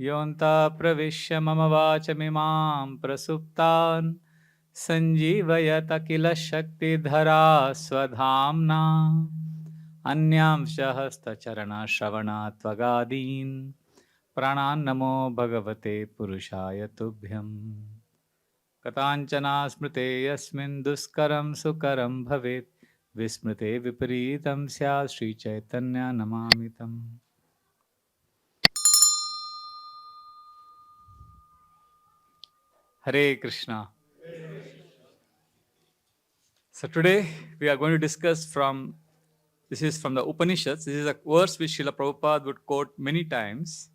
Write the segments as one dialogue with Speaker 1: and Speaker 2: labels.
Speaker 1: Yonta pravishya mama vachamimam prasuptan sanjeevayata kila shakti dhara swadhamna anyam shahasta charana shravana tvagadin pranan namo bhagavate purushaya tubhyam katanchana smrite yasmin duskaram sukaram bhavet vismrite vipareetam sya Sri Chaitanya namamitam. Hare Krishna. So today we are going to discuss this is from the Upanishads. This is a verse which Srila Prabhupada would quote many times.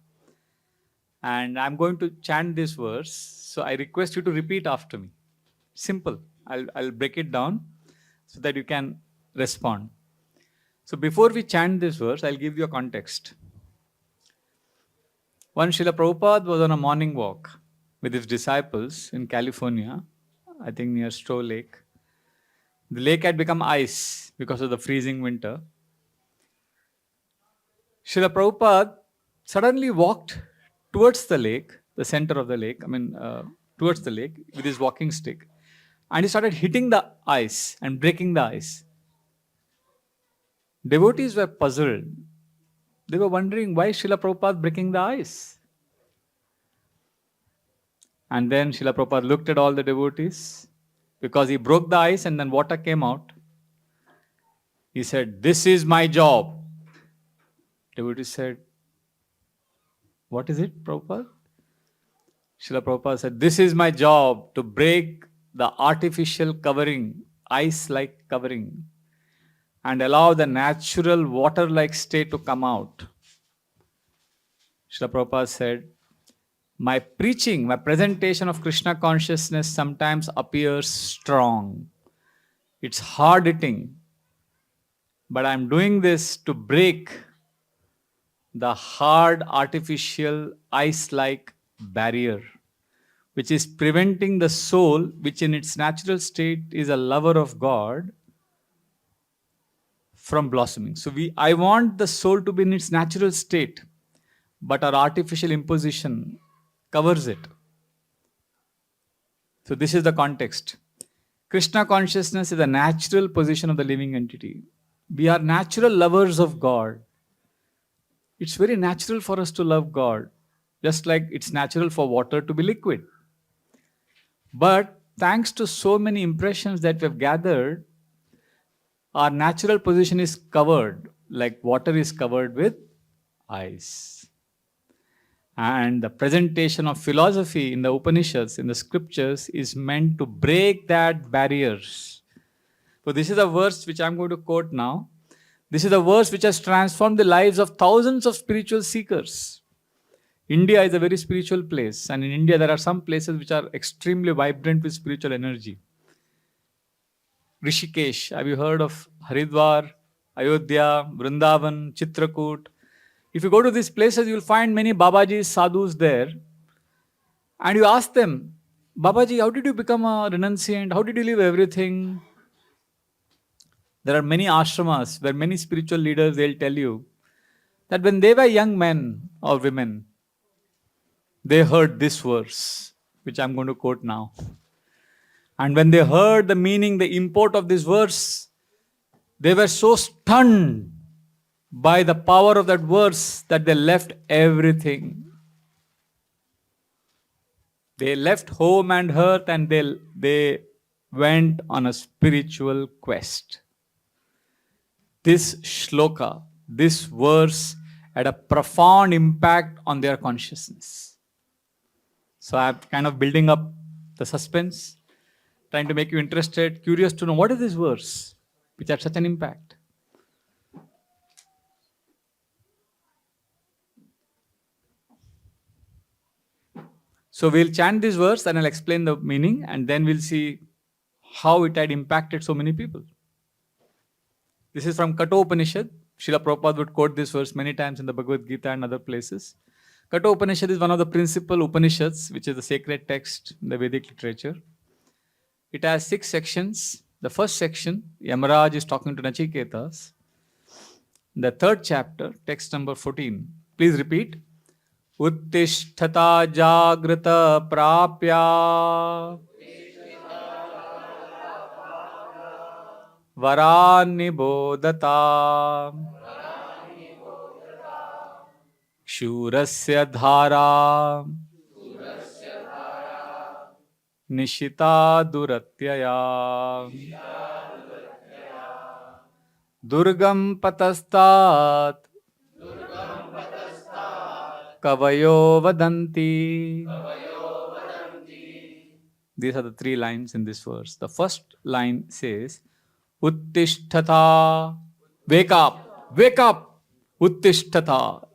Speaker 1: And I'm going to chant this verse. So I request you to repeat after me. Simple. I'll break it down so that you can respond. So before we chant this verse, I'll give you a context. Once Srila Prabhupada was on a morning walk with his disciples in California, I think near Stowe Lake. The lake had become ice because of the freezing winter. Srila Prabhupada suddenly walked towards the lake, the center of the lake, towards the lake with his walking stick. And he started hitting the ice and breaking the ice. Devotees were puzzled. They were wondering why Srila Prabhupada breaking the ice. And then Srila Prabhupada looked at all the devotees because he broke the ice and then water came out. He said, "This is my job." Devotees said, "What is it, Prabhupada?" Srila Prabhupada said, "This is my job, to break the artificial covering, ice-like covering, and allow the natural water-like state to come out." Srila Prabhupada said, "My preaching, my presentation of Krishna consciousness sometimes appears strong. It's hard-hitting, but I'm doing this to break the hard, artificial, ice-like barrier, which is preventing the soul, which in its natural state is a lover of God, from blossoming." So I want the soul to be in its natural state, but our artificial imposition covers it. So this is the context. Krishna consciousness is a natural position of the living entity. We are natural lovers of God. It's very natural for us to love God, just like it's natural for water to be liquid. But thanks to so many impressions that we have gathered, our natural position is covered, like water is covered with ice. And the presentation of philosophy in the Upanishads, in the scriptures, is meant to break that barriers. So this is a verse which I'm going to quote now. This is a verse which has transformed the lives of thousands of spiritual seekers. India is a very spiritual place, and in India there are some places which are extremely vibrant with spiritual energy. Rishikesh, have you heard of Haridwar, Ayodhya, Vrindavan, Chitrakoot? If you go to these places, you'll find many Babajis, sadhus there. And you ask them, "Babaji, how did you become a renunciant? How did you leave everything?" There are many ashramas where many spiritual leaders, they'll tell you that when they were young men or women, they heard this verse, which I'm going to quote now. And when they heard the meaning, the import of this verse, they were so stunned by the power of that verse that they left everything. They left home and earth and they went on a spiritual quest. This shloka, this verse, had a profound impact on their consciousness. So I'm kind of building up the suspense, trying to make you interested, curious to know what is this verse which had such an impact. So we'll chant this verse and I'll explain the meaning, and then we'll see how it had impacted so many people. This is from Kathopanishad. Srila Prabhupada would quote this verse many times in the Bhagavad Gita and other places. Kathopanishad is one of the principal Upanishads, which is the sacred text in the Vedic literature. It has 6 sections. The first section, Yamaraj is talking to Nachiketas. The third chapter, text number 14. Please repeat. उत्तिष्ठता जागृत प्राप्या वरान्निबोधता शूरस्य धारा निशिता दुरत्यया दुर्गम पतस्तात् कवयो वदन्ति. These are the three lines in this verse. The first line says, Uttishtata, wake up, wake up, Uttishtata,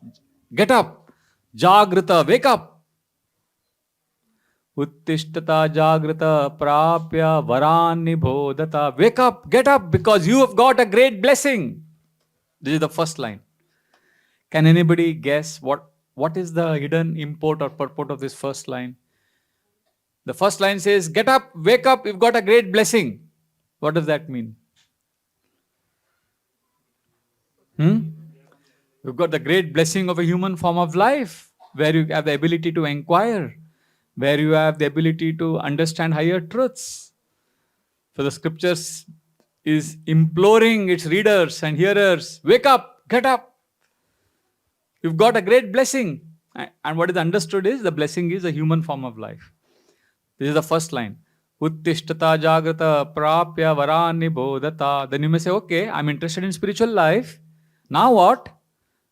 Speaker 1: get up, Jagrita, wake up. Uttishtata Jagrita Prapya Varani Bodhata. Wake up, get up, because you have got a great blessing. This is the first line. Can anybody guess what is the hidden import or purport of this first line? The first line says, get up, wake up, you've got a great blessing. What does that mean? You've got the great blessing of a human form of life, where you have the ability to inquire, where you have the ability to understand higher truths. So the scriptures is imploring its readers and hearers, wake up, get up. You've got a great blessing. And what is understood is the blessing is a human form of life. This is the first line. Uttishtata jagrata prapya varani bodhata. Then you may say, okay, I'm interested in spiritual life. Now what?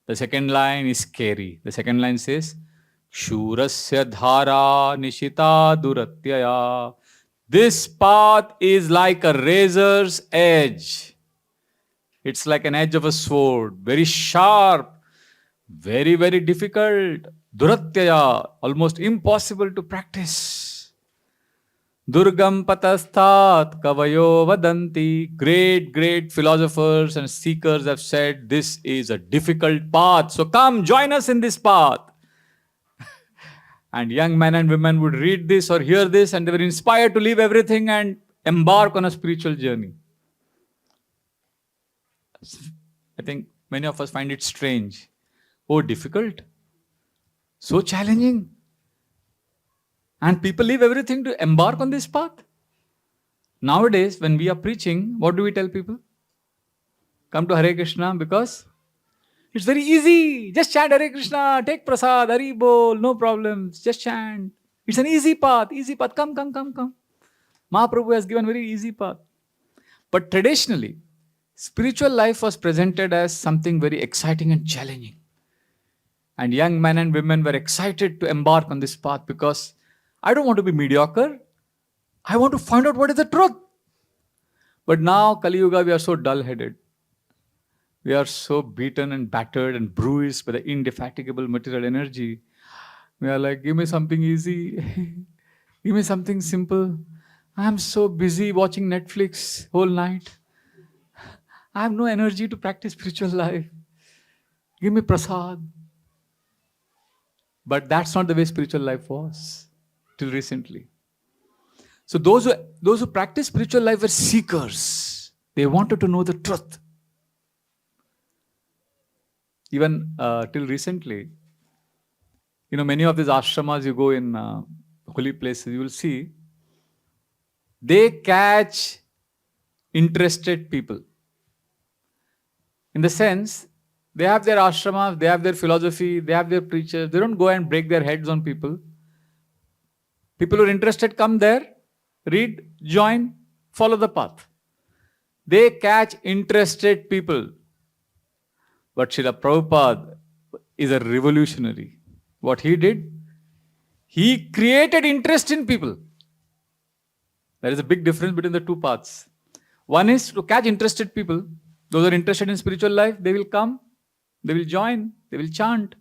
Speaker 1: The second line is scary. The second line says, Shurasya dhara nishita duratyaya. This path is like a razor's edge. It's like an edge of a sword, very sharp, very, very difficult. Duratyaya, almost impossible to practice. Durgam patastat kavayo vadanti. Great philosophers and seekers have said this is a difficult path. So come, join us in this path. And young men and women would read this or hear this and they were inspired to leave everything and embark on a spiritual journey. I think many of us find it strange. Oh, difficult. So challenging. And people leave everything to embark on this path. Nowadays, when we are preaching, what do we tell people? Come to Hare Krishna because it's very easy. Just chant Hare Krishna, take prasad, Hari Bol, no problems. Just chant. It's an easy path, easy path. Come. Mahaprabhu has given very easy path. But traditionally, spiritual life was presented as something very exciting and challenging. And young men and women were excited to embark on this path because I don't want to be mediocre. I want to find out what is the truth. But now, Kali Yuga, we are so dull-headed. We are so beaten and battered and bruised by the indefatigable material energy. We are like, give me something easy. Give me something simple. I am so busy watching Netflix whole night. I have no energy to practice spiritual life. Give me prasad. But that's not the way spiritual life was till recently. So those who practice spiritual life were seekers. They wanted to know the truth. Even till recently, many of these ashramas you go in holy places, you will see, they catch interested people. In the sense, they have their ashramas, they have their philosophy, they have their preachers. They don't go and break their heads on people. People who are interested come there, read, join, follow the path. They catch interested people. But Srila Prabhupada is a revolutionary. What he did, he created interest in people. There is a big difference between the two paths. One is to catch interested people. Those who are interested in spiritual life, they will come, they will join, they will chant.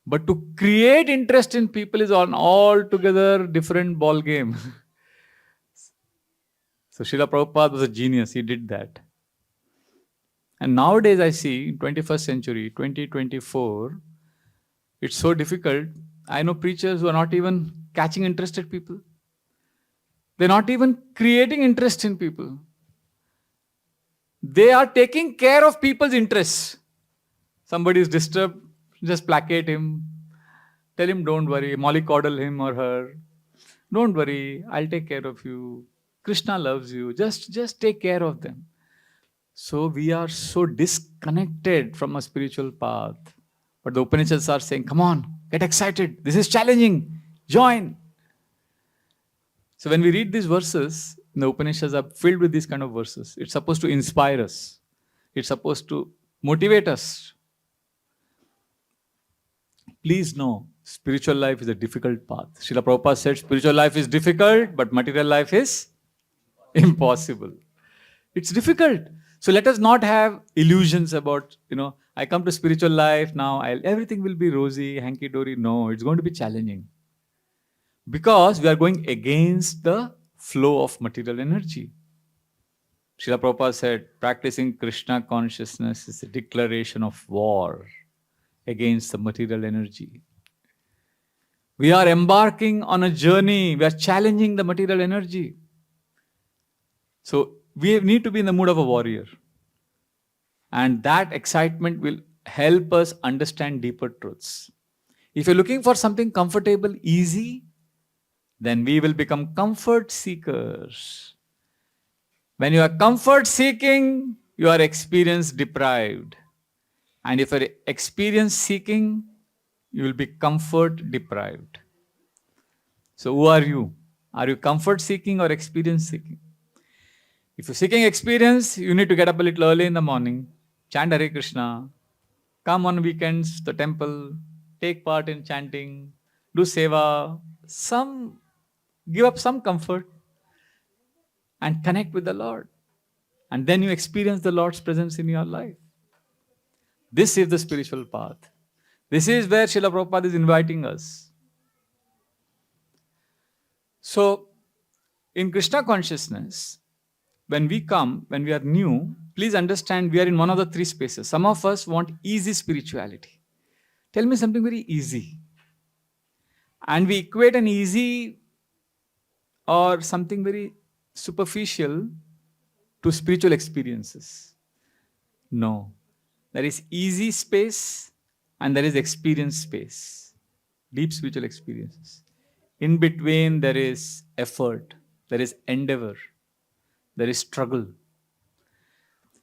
Speaker 1: But to create interest in people is an altogether different ball game. So Srila Prabhupada was a genius. He did that. And nowadays I see, in 21st century, 2024, it's so difficult. I know preachers who are not even catching interested people. They're not even creating interest in people. They are taking care of people's interests. Somebody is disturbed, just placate him. Tell him, don't worry. Mollycoddle him or her. Don't worry. I'll take care of you. Krishna loves you. Just take care of them. So we are so disconnected from a spiritual path. But the Upanishads are saying, come on, get excited. This is challenging. Join. So when we read these verses, the Upanishads are filled with these kind of verses. It's supposed to inspire us. It's supposed to motivate us. Please know, spiritual life is a difficult path. Srila Prabhupada said, spiritual life is difficult, but material life is impossible. It's difficult. So let us not have illusions about, I come to spiritual life now, everything will be rosy, hanky-dory. No, it's going to be challenging. Because we are going against the flow of material energy. Srila Prabhupada said, practicing Krishna consciousness is a declaration of war against the material energy. We are embarking on a journey. We are challenging the material energy. So we need to be in the mood of a warrior. And that excitement will help us understand deeper truths. If you're looking for something comfortable, easy, then we will become comfort seekers. When you are comfort seeking, you are experience deprived. And if you're experience seeking, you will be comfort deprived. So who are you? Are you comfort seeking or experience seeking? If you're seeking experience, you need to get up a little early in the morning, chant Hare Krishna, come on weekends to the temple, take part in chanting, do seva, give up some comfort and connect with the Lord. And then you experience the Lord's presence in your life. This is the spiritual path. This is where Srila Prabhupada is inviting us. So, in Krishna consciousness, when we are new, please understand we are in one of the three spaces. Some of us want easy spirituality. Tell me something very easy. And we equate an easy or something very superficial to spiritual experiences. No. There is easy space and there is experience space. Deep spiritual experiences. In between there is effort, there is endeavor, there is struggle.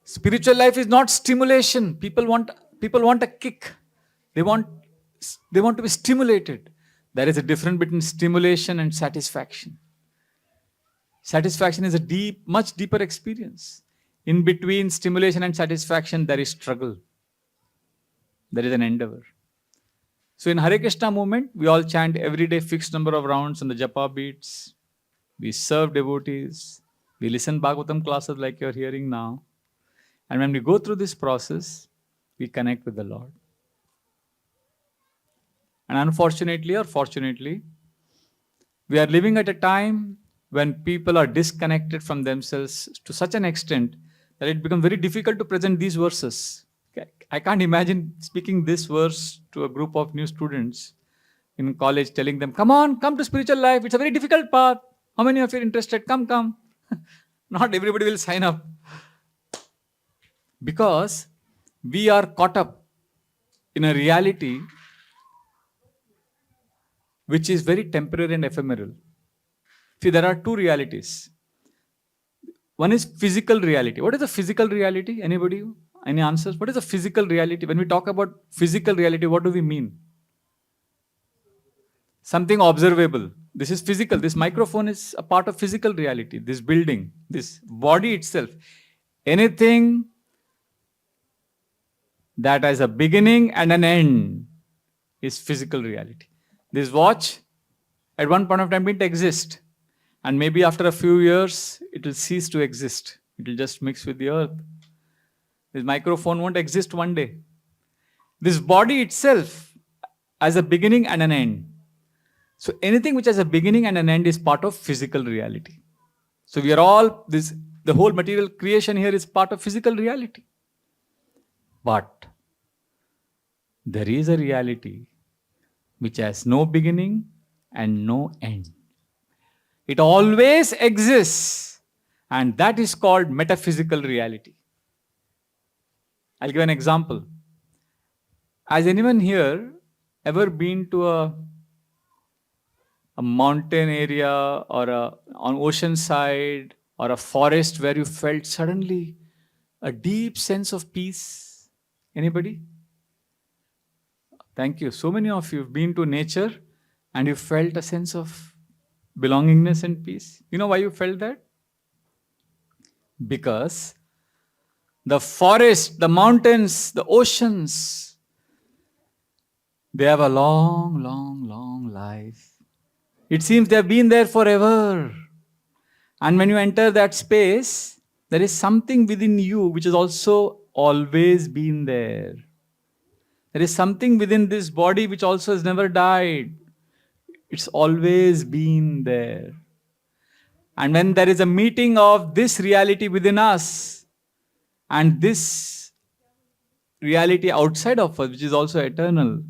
Speaker 1: Spiritual life is not stimulation. People want a kick. They want to be stimulated. There is a difference between stimulation and satisfaction. Satisfaction is a much deeper experience. In between stimulation and satisfaction, there is struggle. There is an endeavor. So in Hare Krishna movement, we all chant every day fixed number of rounds on the japa beats. We serve devotees. We listen Bhagavatam classes like you're hearing now. And when we go through this process, we connect with the Lord. And unfortunately or fortunately, we are living at a time when people are disconnected from themselves to such an extent that it becomes very difficult to present these verses. I can't imagine speaking this verse to a group of new students in college, telling them, come to spiritual life. It's a very difficult path. How many of you are interested? Come. Not everybody will sign up. Because we are caught up in a reality which is very temporary and ephemeral. See, there are two realities. One is physical reality. What is the physical reality? Anybody? Any answers? What is the physical reality? When we talk about physical reality, what do we mean? Something observable. This is physical. This microphone is a part of physical reality. This building, this body itself. Anything that has a beginning and an end is physical reality. This watch, at one point of time, it exists. And maybe after a few years, it will cease to exist. It will just mix with the earth. This microphone won't exist one day. This body itself has a beginning and an end. So anything which has a beginning and an end is part of physical reality. So we are all, the whole material creation here is part of physical reality. But there is a reality which has no beginning and no end. It always exists, and that is called metaphysical reality. I'll give an example. Has anyone here Ever been to a mountain area or on ocean side or a forest where you felt suddenly a deep sense of peace? Anybody? Thank you. So many of you have been to nature and you felt a sense of belongingness and peace. You know why you felt that? Because the forest, the mountains, the oceans, they have a long, long, long life. It seems they have been there forever. And when you enter that space, there is something within you which has also always been there. There is something within this body which also has never died. It's always been there. And when there is a meeting of this reality within us and this reality outside of us, which is also eternal,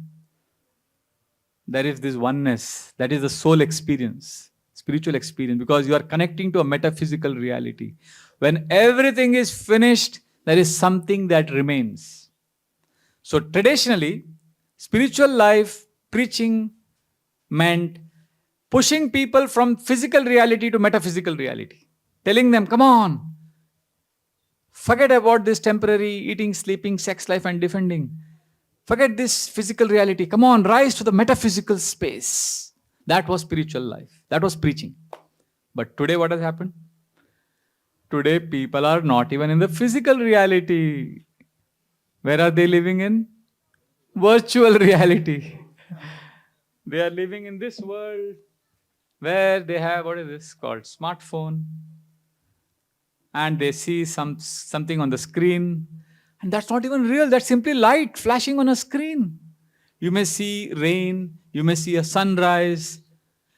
Speaker 1: there is this oneness. That is the soul experience, spiritual experience, because you are connecting to a metaphysical reality. When everything is finished, there is something that remains. So traditionally, spiritual life, preaching meant pushing people from physical reality to metaphysical reality. Telling them, come on, forget about this temporary eating, sleeping, sex life and defending. Forget this physical reality. Come on, rise to the metaphysical space. That was spiritual life. That was preaching. But today what has happened? Today people are not even in the physical reality. Where are they living in? Virtual reality. They are living in this world where they have, what is this called? Smartphone. And they see something on the screen. And that's not even real. That's simply light flashing on a screen. You may see rain. You may see a sunrise.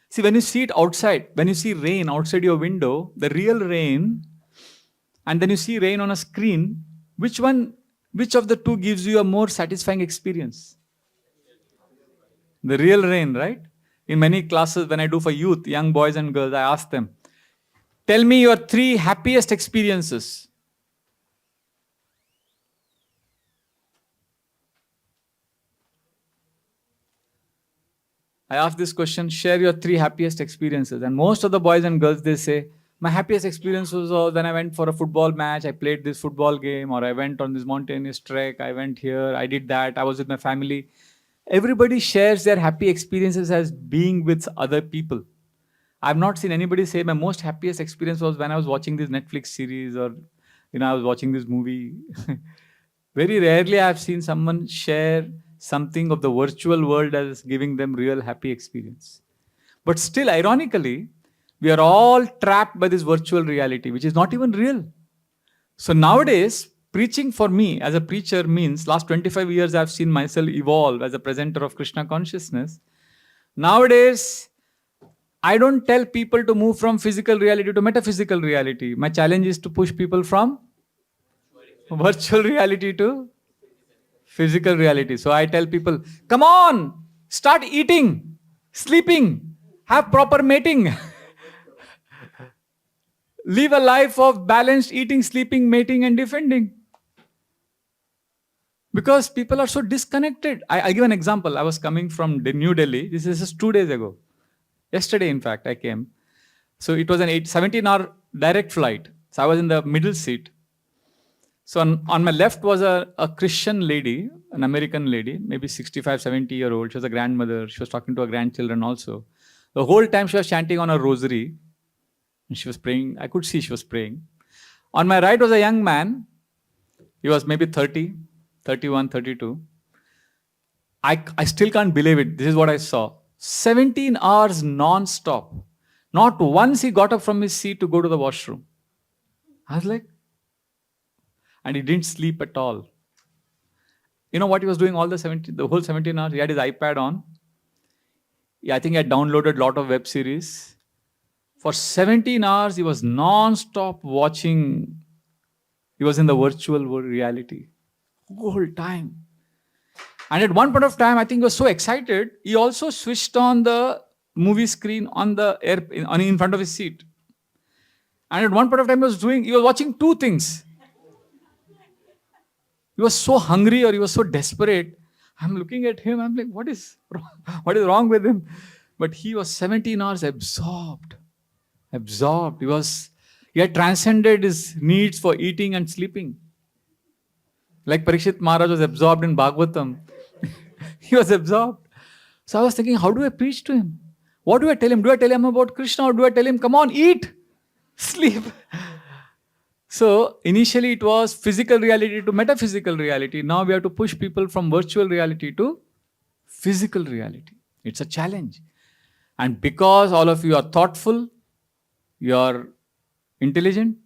Speaker 1: See, when you see it outside, when you see rain outside your window, the real rain, and then you see rain on a screen, which of the two gives you a more satisfying experience? The real rain, right? In many classes, when I do for youth, young boys and girls, I ask them, tell me your 3 happiest experiences. I ask this question, share your 3 happiest experiences. And most of the boys and girls, they say, my happiest experience was when I went for a football match, I played this football game, or I went on this mountainous trek, I went here, I did that, I was with my family. Everybody shares their happy experiences as being with other people. I've not seen anybody say my most happiest experience was when I was watching this Netflix series or, I was watching this movie. Very rarely I've seen someone share something of the virtual world as giving them real happy experience. But still, ironically, we are all trapped by this virtual reality, which is not even real. So nowadays, preaching for me as a preacher means last 25 years I've seen myself evolve as a presenter of Krishna consciousness. Nowadays, I don't tell people to move from physical reality to metaphysical reality. My challenge is to push people from virtual reality to physical reality. So I tell people, come on, start eating, sleeping, have proper mating. Live a life of balanced eating, sleeping, mating, and defending. Because people are so disconnected. I give an example. I was coming from New Delhi. This is just 2 days ago. Yesterday, in fact, I came. So it was an 17-hour direct flight. So I was in the middle seat. So on my left was a Christian lady, an American lady, maybe 65, 70-year-old. She was a grandmother. She was talking to her grandchildren also. The whole time she was chanting on a rosary. And she was praying. I could see she was praying. On my right was a young man. He was maybe 30, 31, 32. I still can't believe it. This is what I saw. 17 hours non-stop. Not once he got up from his seat to go to the washroom. I was like, and he didn't sleep at all. You know what he was doing the whole 17 hours? He had his iPad on. I think he had downloaded a lot of web series. For 17 hours, he was non-stop watching. He was in the virtual world reality. The whole time. And at one point of time, I think he was so excited, he also switched on the movie screen on the in front of his seat. And at one point of time, he was watching 2 things. He was so hungry or he was so desperate. I'm looking at him. I'm like, what is wrong? What is wrong with him? But he was 17 hours absorbed. Absorbed. He had transcended his needs for eating and sleeping. Like Parikshit Maharaj was absorbed in Bhagavatam. He was absorbed. So I was thinking, how do I preach to him? What do I tell him? Do I tell him about Krishna, or do I tell him, come on, eat, sleep? So initially it was physical reality to metaphysical reality. Now we have to push people from virtual reality to physical reality. It's a challenge. And because all of you are thoughtful, you are intelligent,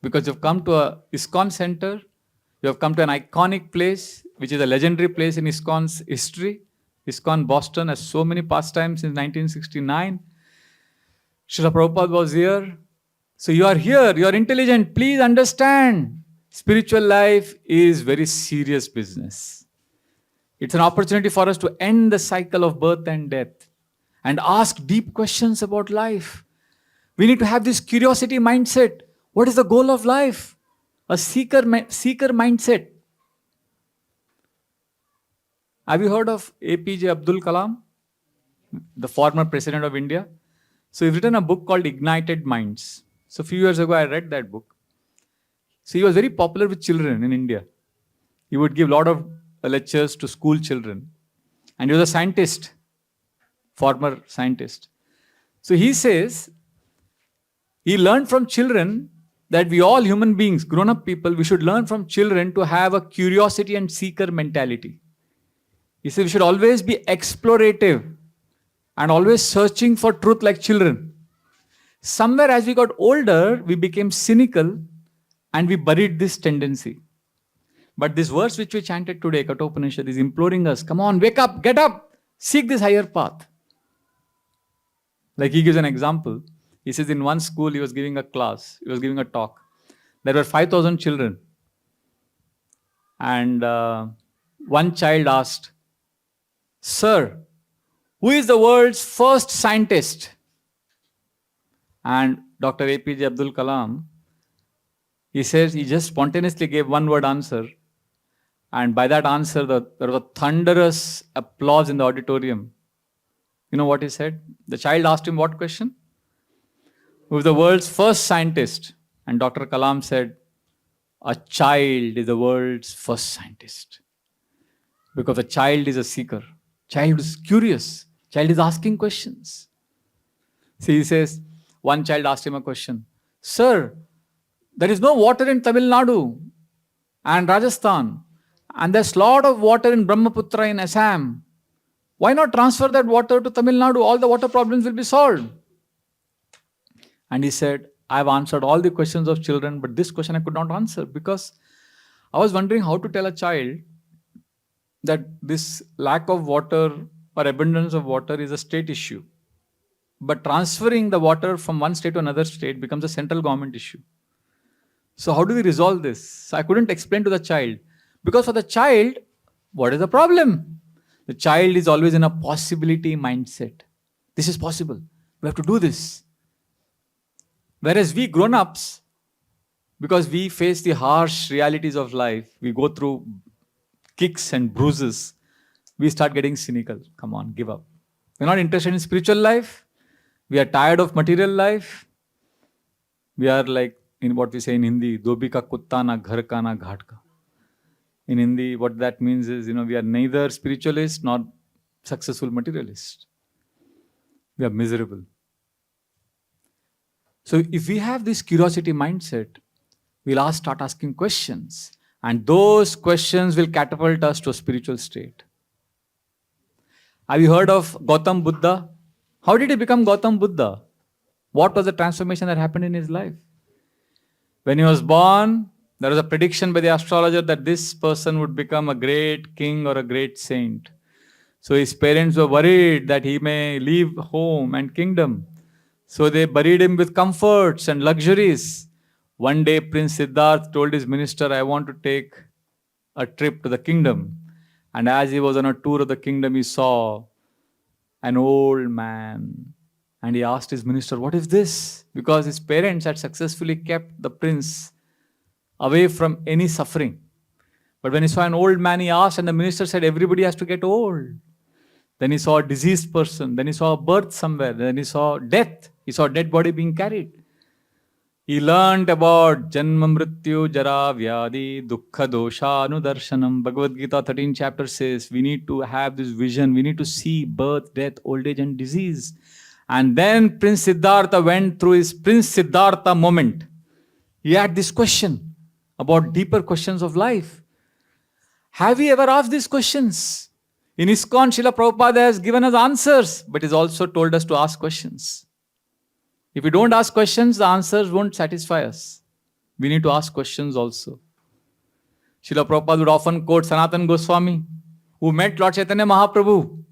Speaker 1: because you've come to a ISKCON center, you have come to an iconic place, which is a legendary place in ISKCON's history. ISKCON Boston has so many pastimes since 1969. Srila Prabhupada was here. So you are here, you are intelligent. Please understand, spiritual life is very serious business. It's an opportunity for us to end the cycle of birth and death and ask deep questions about life. We need to have this curiosity mindset. What is the goal of life? A seeker mindset. Have you heard of APJ Abdul Kalam, the former president of India? So he's written a book called Ignited Minds. So a few years ago, I read that book. So he was very popular with children in India. He would give a lot of lectures to school children. And he was a scientist, former scientist. So he says, he learned from children that we all human beings, grown-up people, we should learn from children to have a curiosity and seeker mentality. He said we should always be explorative and always searching for truth like children. Somewhere as we got older, we became cynical and we buried this tendency. But this verse which we chanted today, Kathopanishad, is imploring us, come on, wake up, get up, seek this higher path. Like he gives an example. He says in one school, he was giving a class, he was giving a talk. There were 5,000 children. And one child asked, Sir, who is the world's first scientist? And Dr. APJ Abdul Kalam, he says he just spontaneously gave one word answer. And by that answer, there was a thunderous applause in the auditorium. You know what he said? The child asked him what question? Who is the world's first scientist? And Dr. Kalam said, a child is the world's first scientist. Because a child is a seeker. Child is curious. Child is asking questions. See, he says, one child asked him a question. Sir, there is no water in Tamil Nadu and Rajasthan. And there's a lot of water in Brahmaputra in Assam. Why not transfer that water to Tamil Nadu? All the water problems will be solved. And he said, I've answered all the questions of children, but this question I could not answer because I was wondering how to tell a child that this lack of water or abundance of water is a state issue. But transferring the water from one state to another state becomes a central government issue. So how do we resolve this? So I couldn't explain to the child. Because for the child, what is the problem? The child is always in a possibility mindset. This is possible. We have to do this. Whereas we grown-ups, because we face the harsh realities of life, we go through kicks and bruises, we start getting cynical. Come on, give up. We're not interested in spiritual life. We are tired of material life. We are like, in what we say in Hindi, Dobi ka kutta na ghar ka na ghat ka. In Hindi, what that means is, we are neither spiritualist nor successful materialist. We are miserable. So if we have this curiosity mindset, we'll start asking questions. And those questions will catapult us to a spiritual state. Have you heard of Gautam Buddha? How did he become Gautam Buddha? What was the transformation that happened in his life? When he was born, there was a prediction by the astrologer that this person would become a great king or a great saint. So his parents were worried that he may leave home and kingdom. So they buried him with comforts and luxuries. One day, Prince Siddharth told his minister, I want to take a trip to the kingdom. And as he was on a tour of the kingdom, he saw an old man. And he asked his minister, what is this? Because his parents had successfully kept the prince away from any suffering. But when he saw an old man, he asked, and the minister said, everybody has to get old. Then he saw a diseased person. Then he saw a birth somewhere. Then he saw death. He saw a dead body being carried. He learned about Janma Mrityu Jara Vyadi Dukkha Dosha Anudarshanam. Bhagavad Gita 13th chapter says we need to have this vision. We need to see birth, death, old age and disease. And then Prince Siddhartha went through his Prince Siddhartha moment. He had this question about deeper questions of life. Have we ever asked these questions? In ISKCON, Srila Prabhupada has given us answers, but he's also told us to ask questions. If we don't ask questions, the answers won't satisfy us. We need to ask questions also. Srila Prabhupada would often quote Sanatana Goswami, who met Lord Chaitanya Mahaprabhu.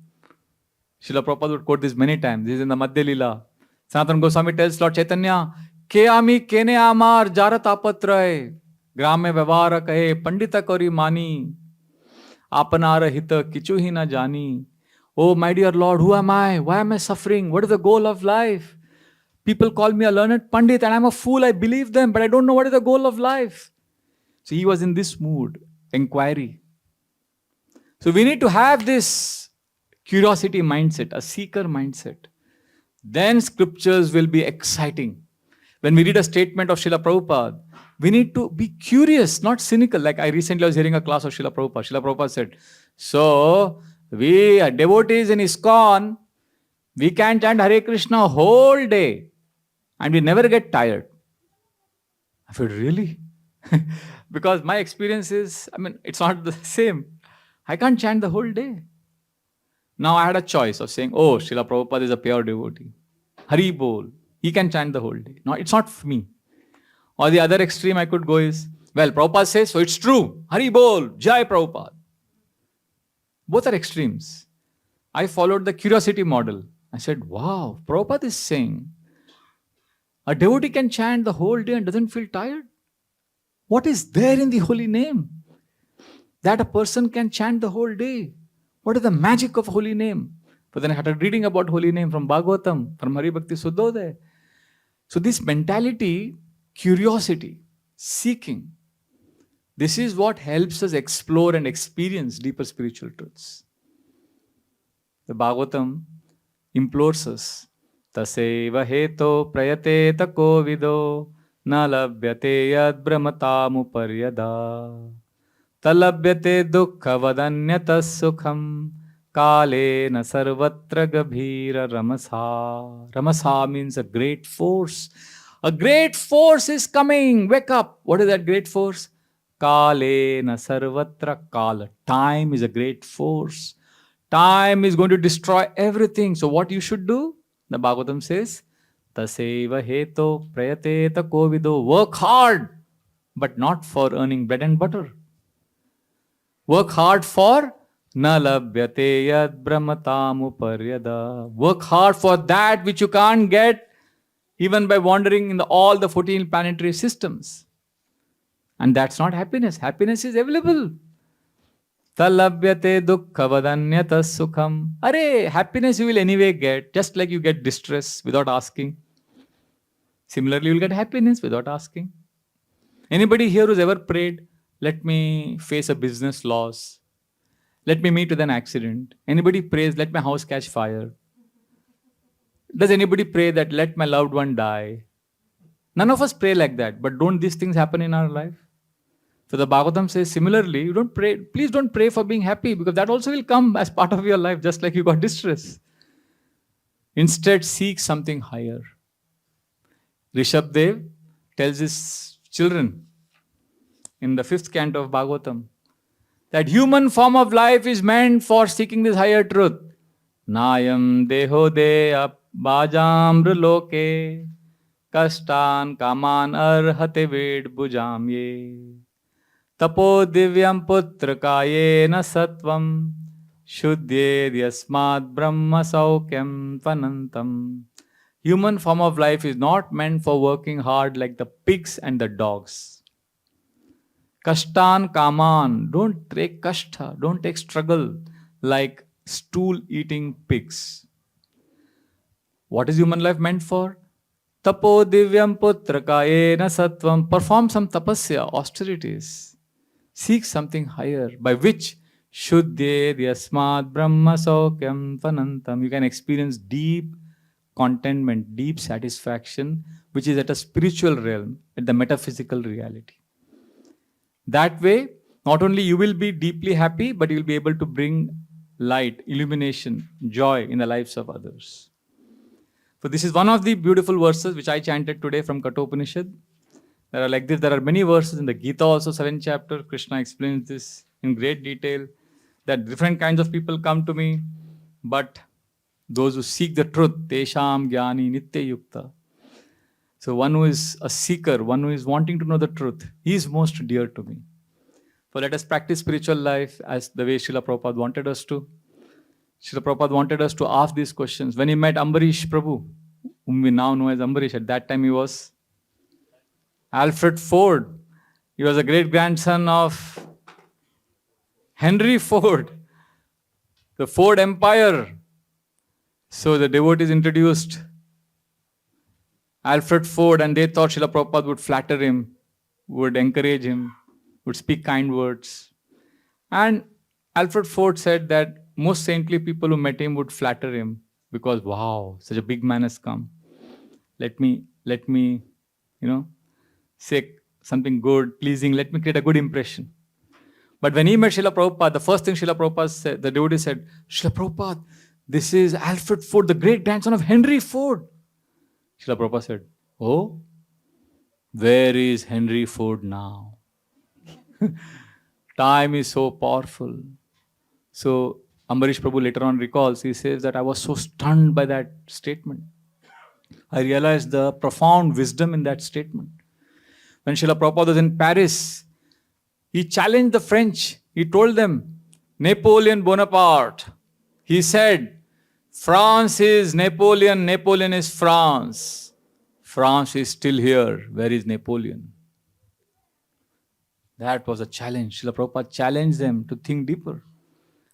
Speaker 1: Srila Prabhupada would quote this many times. This is in the Madhya Lila. Sanatana Goswami tells Lord Chaitanya, Ke ami kene amar jarat apatray, grame vyavara kahe pandita kori mani, apanara hita kichu hi na jani. Oh my dear Lord, who am I? Why am I suffering? What is the goal of life? People call me a learned Pandit and I'm a fool. I believe them, but I don't know what is the goal of life. So he was in this mood, inquiry. So we need to have this curiosity mindset, a seeker mindset. Then scriptures will be exciting. When we read a statement of Srila Prabhupada, we need to be curious, not cynical. Like I recently was hearing a class of Srila Prabhupada. Srila Prabhupada said, so we are devotees in ISKCON, we can chant Hare Krishna whole day. And we never get tired. I said, really? Because my experience is, it's not the same. I can't chant the whole day. Now I had a choice of saying, oh, Srila Prabhupada is a pure devotee. Hari Bol. He can chant the whole day. No, it's not for me. Or the other extreme I could go is, well, Prabhupada says, so it's true. Hari Bol. Jai Prabhupada. Both are extremes. I followed the curiosity model. I said, wow, Prabhupada is saying, a devotee can chant the whole day and doesn't feel tired. What is there in the holy name that a person can chant the whole day? What is the magic of holy name? But then I started reading about holy name from Bhagavatam, from Hari Bhakti Suddhodaya. So this mentality, curiosity, seeking, this is what helps us explore and experience deeper spiritual truths. The Bhagavatam implores us, Taseva heto prayate tako vido na labhyate yad brahmatamuparyada talabhyate dukkha vadanyatas sukham kale na sarvatra gabhira ramasa. Ramasa means a great force. A great force is coming. Wake up. What is that great force? Kale na sarvatra kala. Time is a great force. Time is going to destroy everything. So what you should do? The Bhagavatam says, Taseva heto prayate tako vido. Work hard, but not for earning bread and butter. Work hard for na labhyate yad brahmatamuparyada. Work hard for that which you can't get even by wandering in all the 14 planetary systems. And that's not happiness. Happiness is available. Talabhyate dukkha vadanyatas sukham. Arey, happiness you will anyway get, just like you get distress without asking. Similarly, you will get happiness without asking. Anybody here who's ever prayed, let me face a business loss. Let me meet with an accident. Anybody prays, let my house catch fire. Does anybody pray that let my loved one die? None of us pray like that, but don't these things happen in our life? So the Bhagavatam says, similarly, you don't pray, please don't pray for being happy, because that also will come as part of your life, just like you got distress. Instead, seek something higher. Rishabdev tells his children in the 5th canto of Bhagavatam that human form of life is meant for seeking this higher truth. Nayam deho de bhajamr loke kastan kaman arhate ved bhujam ye. Tapo divyam putra kayena satvam shuddhyed yasmad brahma saukyam tvanantam. Human form of life is not meant for working hard like the pigs and the dogs. Kashtan kaman, don't take kashta, don't take struggle like stool-eating pigs. What is human life meant for? Tapo divyam putra kayena satvam. Perform some tapasya, austerities. Seek something higher, by which Shuddhe Yasmat Brahma Saukyam Fanantam. You can experience deep contentment, deep satisfaction, which is at a spiritual realm, at the metaphysical reality. That way, not only you will be deeply happy, but you will be able to bring light, illumination, joy in the lives of others. So this is one of the beautiful verses which I chanted today from Kathopanishad. There are like this. There are many verses in the Gita also, 7th chapter. Krishna explains this in great detail, that different kinds of people come to me, but those who seek the truth, Tesham Jnani Nitya Yukta. So one who is a seeker, one who is wanting to know the truth, he is most dear to me. So let us practice spiritual life as the way Srila Prabhupada wanted us to. Srila Prabhupada wanted us to ask these questions. When he met Ambarish Prabhu, whom we now know as Ambarish, at that time he was Alfred Ford. He was a great grandson of Henry Ford, the Ford Empire. So the devotees introduced Alfred Ford, and they thought Srila Prabhupada would flatter him, would encourage him, would speak kind words. And Alfred Ford said that most saintly people who met him would flatter him because, wow, such a big man has come. Let me, say something good, pleasing, let me create a good impression. But when he met Srila Prabhupada, the first thing Srila Prabhupada said, the devotee said, Srila Prabhupada, this is Alfred Ford, the great grandson of Henry Ford. Srila Prabhupada said, oh, where is Henry Ford now? Time is so powerful. So Ambarish Prabhu later on recalls, he says that I was so stunned by that statement. I realized the profound wisdom in that statement. When Srila Prabhupada was in Paris, he challenged the French. He told them, Napoleon Bonaparte. He said, France is Napoleon, Napoleon is France. France is still here. Where is Napoleon? That was a challenge. Srila Prabhupada challenged them to think deeper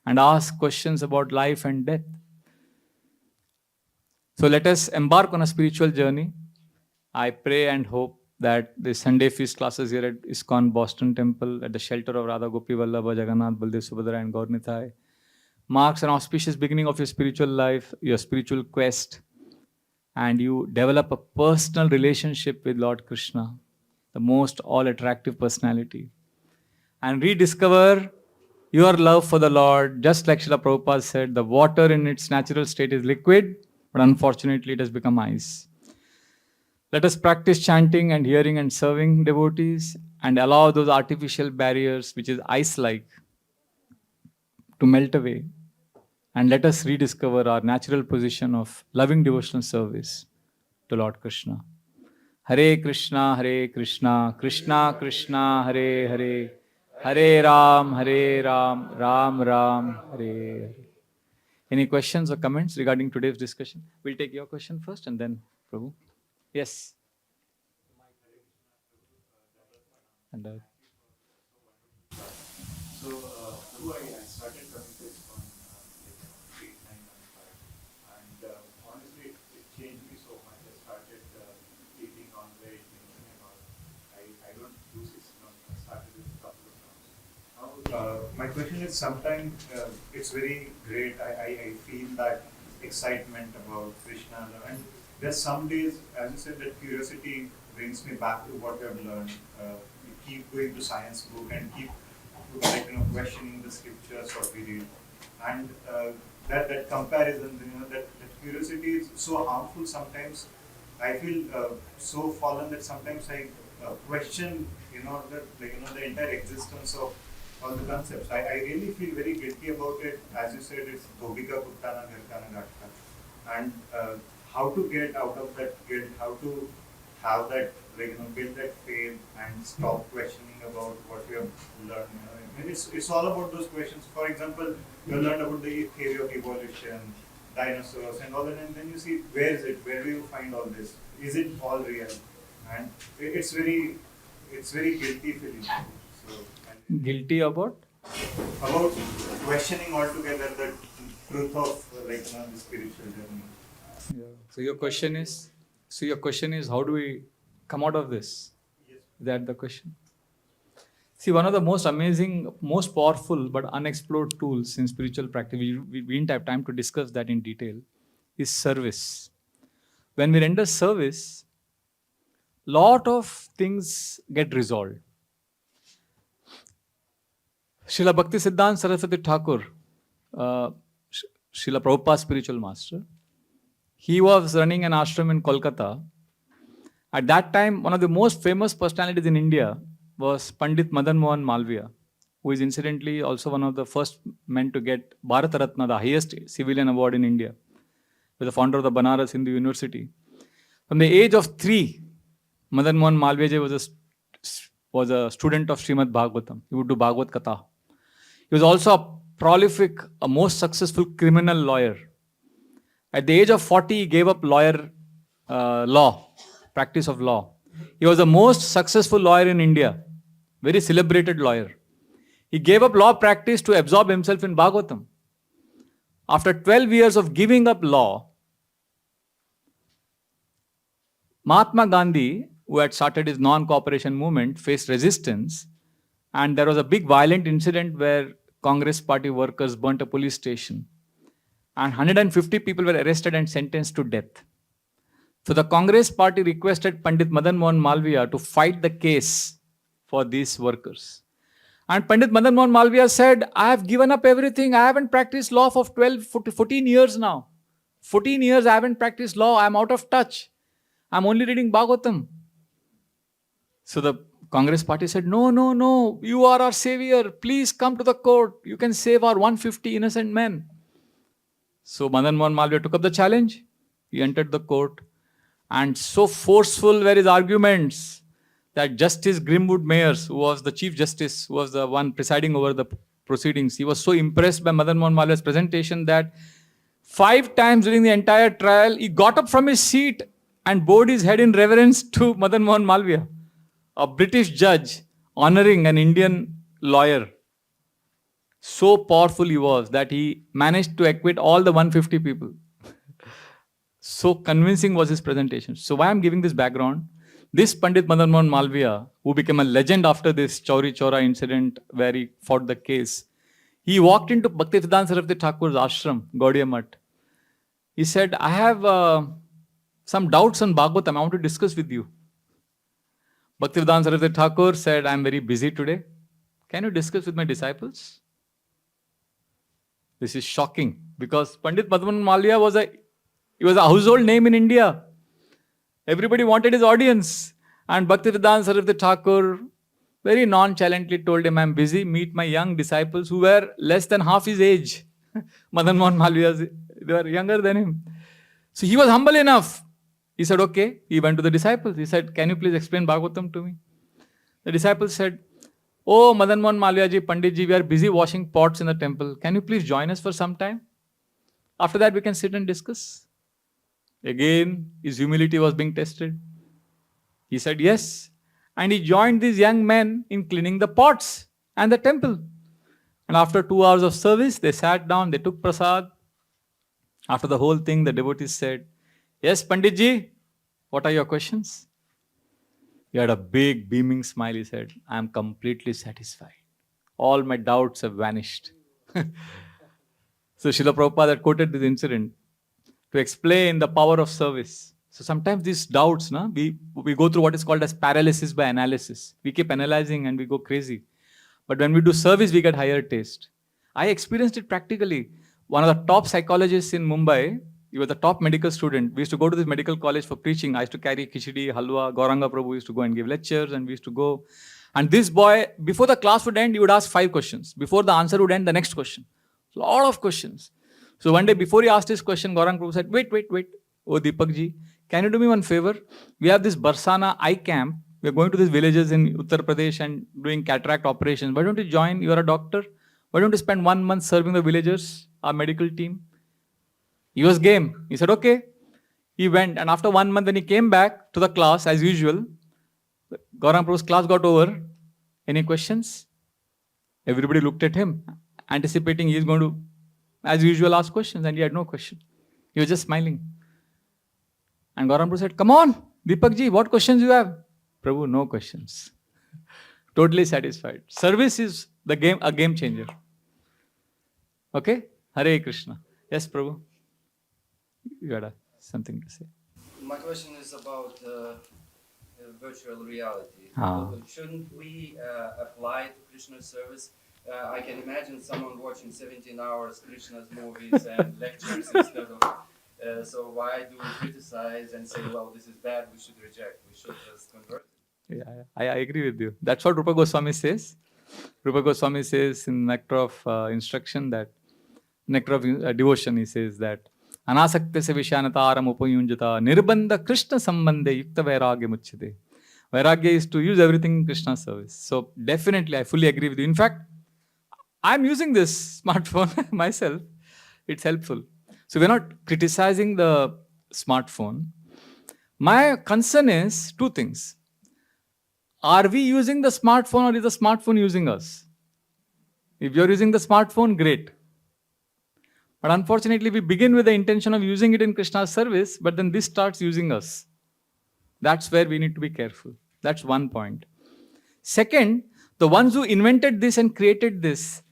Speaker 1: and ask questions about life and death. So let us embark on a spiritual journey. I pray and hope that the Sunday feast classes here at ISKCON Boston Temple, at the shelter of Radha Gopi Vallabha, Jagannath, Baldev, Subhadra and Gaur marks an auspicious beginning of your spiritual life, your spiritual quest, and you develop a personal relationship with Lord Krishna, the most all-attractive personality, and rediscover your love for the Lord. Just like Srila Prabhupada said, the water in its natural state is liquid, but unfortunately it has become ice. Let us practice chanting and hearing and serving devotees and allow those artificial barriers, which is ice-like, to melt away. And let us rediscover our natural position of loving devotional service to Lord Krishna. Hare Krishna, Krishna Krishna, Hare Hare, Hare Ram, Ram Ram, Hare Hare. Any questions or comments regarding today's discussion? We'll take your question first and then Prabhu. Yes. And
Speaker 2: Prabhu, I started coming to ISKCON like 8, 9 months back, and honestly, it changed me so much. I started eating non-veg, and all. I don't use ISKCON. I started with a couple of rounds. Now, my question is, sometimes it's very great. I feel that excitement about Krishna, and there's some days, as you said, that curiosity brings me back to what I've learned. You keep going to science book and keep questioning the scriptures what we read, and that comparison, that curiosity is so harmful sometimes. I feel so fallen that sometimes I question, the entire existence of all the concepts. I really feel very guilty about it. As you said, it's Dhobika Kuttana Nirkana Gatka, and how to get out of that guilt, how to have that, build that faith and stop questioning about what we have learned. And it's all about those questions. For example, you learn about the theory of evolution, dinosaurs, and all that, and then you see, where is it? Where do you find all this? Is it all real? And it's very guilty feeling. So,
Speaker 1: guilty about
Speaker 2: questioning altogether the truth of the spiritual journey.
Speaker 1: Yeah. So your question is, how do we come out of this?
Speaker 2: Yes.
Speaker 1: Is that the question? See, one of the most amazing, most powerful but unexplored tools in spiritual practice, we didn't have time to discuss that in detail, is service. When we render service, lot of things get resolved. Srila Bhakti Siddhanta Saraswati Thakur, uh, Srila Prabhupada's spiritual master, he was running an ashram in Kolkata. At that time, one of the most famous personalities in India was Pandit Madan Mohan Malviya, who is incidentally also one of the first men to get Bharat Ratna, the highest civilian award in India, with the founder of the Banaras Hindu University. From the age of 3, Madan Mohan Malviya was a student of Srimad Bhagavatam. He would do Bhagavad Katha. He was also a prolific, a most successful criminal lawyer. At the age of 40, he gave up practice of law. He was the most successful lawyer in India, very celebrated lawyer. He gave up law practice to absorb himself in Bhagavatam. After 12 years of giving up law, Mahatma Gandhi, who had started his non-cooperation movement, faced resistance, and there was a big violent incident where Congress party workers burnt a police station, and 150 people were arrested and sentenced to death. So the Congress party requested Pandit Madan Mohan Malviya to fight the case for these workers. And Pandit Madan Mohan Malviya said, I have given up everything. I haven't practiced law for 14 years now. 14 years I haven't practiced law. I'm out of touch. I'm only reading Bhagavatam. So the Congress party said, no, you are our savior. Please come to the court. You can save our 150 innocent men. So Madan Mohan Malviya took up the challenge. He entered the court. And so forceful were his arguments that Justice Grimwood Mayers, who was the Chief Justice, who was the one presiding over the proceedings, he was so impressed by Madan Mohan Malviya's presentation that 5 times during the entire trial, he got up from his seat and bowed his head in reverence to Madan Mohan Malviya, a British judge honoring an Indian lawyer. So powerful he was that he managed to acquit all the 150 people. So convincing was his presentation. So why I'm giving this background? This Pandit Madan Mohan Malviya, who became a legend after this Chauri Chora incident where he fought the case, he walked into Bhaktisiddhanta Saraswati Thakur's ashram, Gaudiya Math. He said, I have some doubts on Bhagavatam. I want to discuss with you. Bhaktisiddhanta Saraswati Thakur said, I'm very busy today. Can you discuss with my disciples? This is shocking because Pandit Madan Mohan Malviya was a household name in India. Everybody wanted his audience. And Bhaktisiddhanta Saraswati Thakur very nonchalantly told him, I'm busy, meet my young disciples who were less than half his age. Madan Mohan Malviya, they were younger than him. So he was humble enough. He said, okay. He went to the disciples. He said, can you please explain Bhagavatam to me? The disciples said, oh, Madan Mohan Malviya ji, Pandit ji, we are busy washing pots in the temple. Can you please join us for some time? After that, we can sit and discuss. Again, his humility was being tested. He said yes. And he joined these young men in cleaning the pots and the temple. And after 2 hours of service, they sat down, they took prasad. After the whole thing, the devotees said, yes, Pandit ji, what are your questions? He had a big beaming smile. He said, I am completely satisfied. All my doubts have vanished. So Srila Prabhupada had quoted this incident to explain the power of service. So sometimes these doubts, we go through what is called as paralysis by analysis. We keep analyzing and we go crazy. But when we do service, we get higher taste. I experienced it practically. One of the top psychologists in Mumbai, he was the top medical student. We used to go to this medical college for preaching. I used to carry khichdi, halwa. Gauranga Prabhu used to go and give lectures and we used to go. And this boy, before the class would end, he would ask 5 questions. Before the answer would end, the next question. A lot of questions. So one day before he asked his question, Gauranga Prabhu said, wait. Oh, Deepak ji, can you do me one favor? We have this Barsana eye camp. We are going to these villages in Uttar Pradesh and doing cataract operations. Why don't you join? You are a doctor. Why don't you spend 1 month serving the villagers, our medical team? He was game. He said, okay. He went, and after 1 month, when he came back to the class, as usual, Gauranga Prabhu's class got over. Any questions? Everybody looked at him, anticipating he is going to, as usual, ask questions, and he had no question. He was just smiling. And Gauranga Prabhu said, come on, Deepak ji, what questions you have? Prabhu, no questions. Totally satisfied. Service is a game changer. Okay? Hare Krishna. Yes, Prabhu. You got something to say.
Speaker 3: My question is about virtual reality. Shouldn't we apply to Krishna's service? I can imagine someone watching 17 hours Krishna's movies and lectures instead of. So why do we criticize and say, well, this is bad, we should reject, we should just convert it?
Speaker 1: Yeah, I agree with you. That's what Rupa Goswami says. Rupa Goswami says in Nectar of Instruction that, Nectar of Devotion, he says that, Anasakta se vishanataram upayunjata nirbandha Krishna sambandhe yukta vairagya muchyate. Vairagya is to use everything in Krishna's service. So definitely, I fully agree with you. In fact, I'm using this smartphone myself. It's helpful. So we're not criticizing the smartphone. My concern is two things. Are we using the smartphone or is the smartphone using us? If you're using the smartphone, great. But unfortunately, we begin with the intention of using it in Krishna's service, but then this starts using us. That's where we need to be careful. That's one point. Second, the ones who invented this and created this,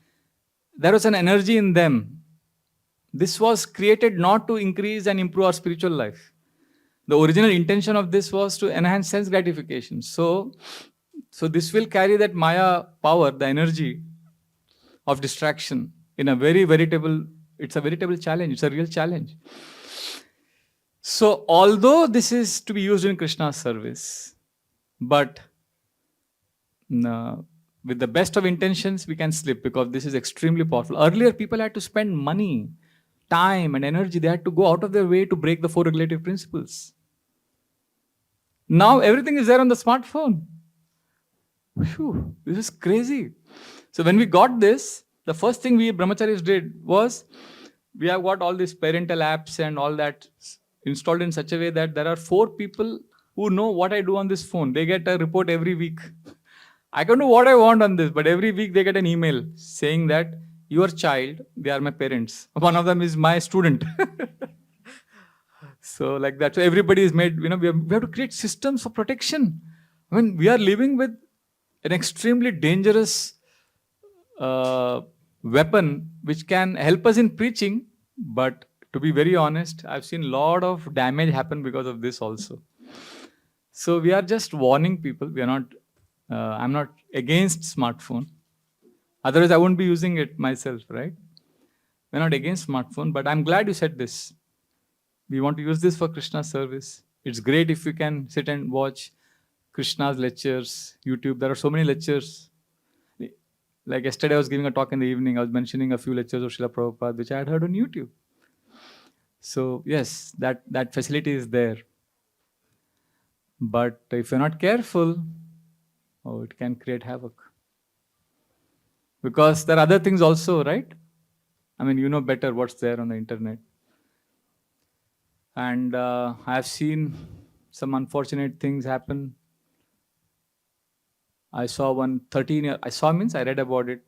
Speaker 1: there was an energy in them. This was created not to increase and improve our spiritual life. The original intention of this was to enhance sense gratification. So this will carry that Maya power, the energy of distraction in a it's a veritable challenge. It's a real challenge. So although this is to be used in Krishna's service, but with the best of intentions, we can slip because this is extremely powerful. Earlier, people had to spend money, time, and energy. They had to go out of their way to break the 4 regulative principles. Now everything is there on the smartphone. Whew, this is crazy. So when we got this, the first thing we brahmacharis did was we have got all these parental apps and all that installed in such a way that there are 4 people who know what I do on this phone. They get a report every week. I can do what I want on this, but every week they get an email saying that your child, they are my parents. One of them is my student. So like that. So everybody is made, we have to create systems for protection. I mean, we are living with an extremely dangerous weapon which can help us in preaching, but to be very honest, I've seen a lot of damage happen because of this also. So we are just warning people. We are not, I'm not against smartphone. Otherwise, I wouldn't be using it myself, right? We're not against smartphone, but I'm glad you said this. We want to use this for Krishna's service. It's great if we can sit and watch Krishna's lectures, YouTube. There are so many lectures. Like yesterday, I was giving a talk in the evening. I was mentioning a few lectures of Srila Prabhupada, which I had heard on YouTube. So yes, that facility is there. But if you're not careful, it can create havoc. Because there are other things also, right? I mean, you know better what's there on the internet. And I have seen some unfortunate things happen. I saw one 13-year, I read about it.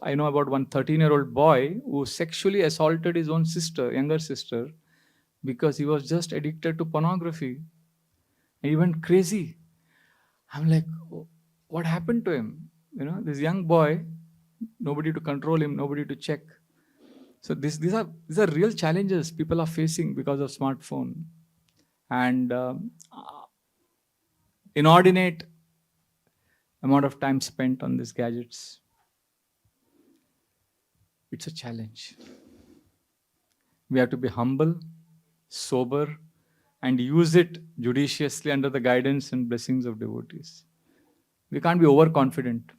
Speaker 1: I know about one 13-year-old boy who sexually assaulted his own sister, younger sister, because he was just addicted to pornography. He went crazy. I'm like, what happened to him? This young boy, nobody to control him, nobody to check. So these are real challenges people are facing because of smartphone. And inordinate amount of time spent on these gadgets. It's a challenge. We have to be humble, sober, and use it judiciously under the guidance and blessings of devotees. We can't be overconfident.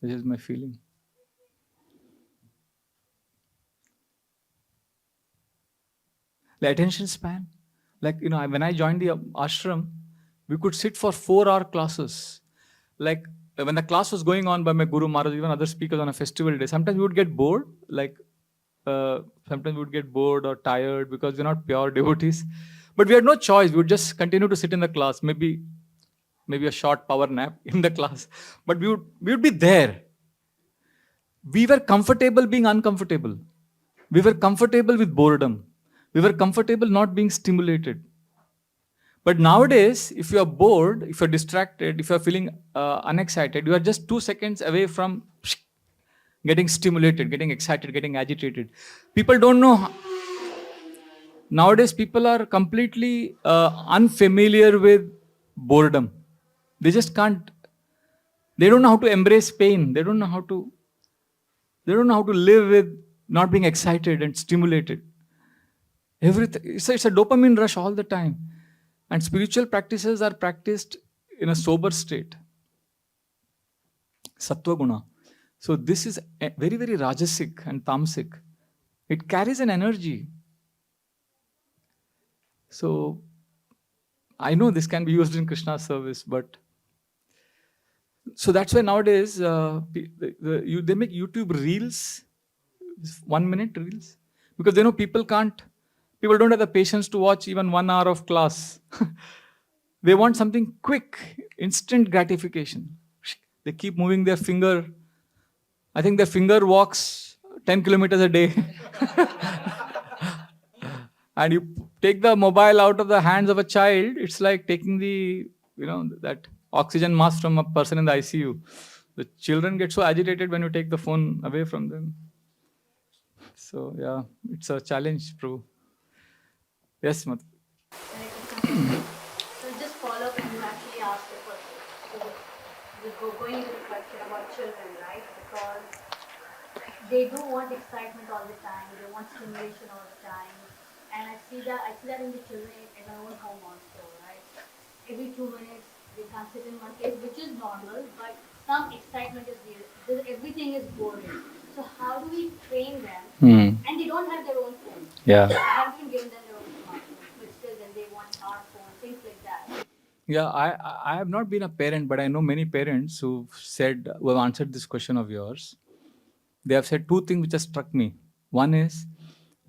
Speaker 1: This is my feeling. The attention span. Like, when I joined the ashram, we could sit for 4-hour classes. Like, when the class was going on by my Guru Maharaj, even other speakers on a festival day, sometimes we would get bored. Sometimes we would get bored or tired because we're not pure devotees. But we had no choice. We would just continue to sit in the class, maybe a short power nap in the class. But we would be there. We were comfortable being uncomfortable. We were comfortable with boredom. We were comfortable not being stimulated. But nowadays, if you are bored, if you're distracted, if you're feeling unexcited, you are just 2 seconds away from getting stimulated, getting excited, getting agitated. People don't know. Nowadays, people are completely unfamiliar with boredom. They just can't. They don't know how to embrace pain. They don't know how to. They don't know how to live with not being excited and stimulated. Everything. It's a dopamine rush all the time. And spiritual practices are practiced in a sober state. Sattva guna. So this is very, very rajasic and tamasic. It carries an energy. So I know this can be used in Krishna's service, but so that's why nowadays they make YouTube reels, 1 minute reels, because they know people don't have the patience to watch even 1 hour of class. They want something quick, instant gratification. They keep moving their finger. I think their finger walks 10 kilometers a day. And you take the mobile out of the hands of a child, it's like taking that oxygen mask from a person in the ICU. The children get so agitated when you take the phone away from them. So yeah, it's a challenge, Prabhu. Yes, Mat.
Speaker 4: So just follow up and you actually asked the question. So we're going into the question about children, right? Because they do want excitement all the time, they want stimulation all the time. And I see that in the children in my own home also, right? Every 2 minutes they come sit in one place, which is normal, but some excitement is there. Everything is boring. So how do we train them? And they don't have their own phone.
Speaker 1: Yeah.
Speaker 4: I haven't even given them their own smartphone, but still then they want our phone, things like that.
Speaker 1: Yeah, I have not been a parent, but I know many parents who have answered this question of yours. They have said 2 things which have struck me. One is,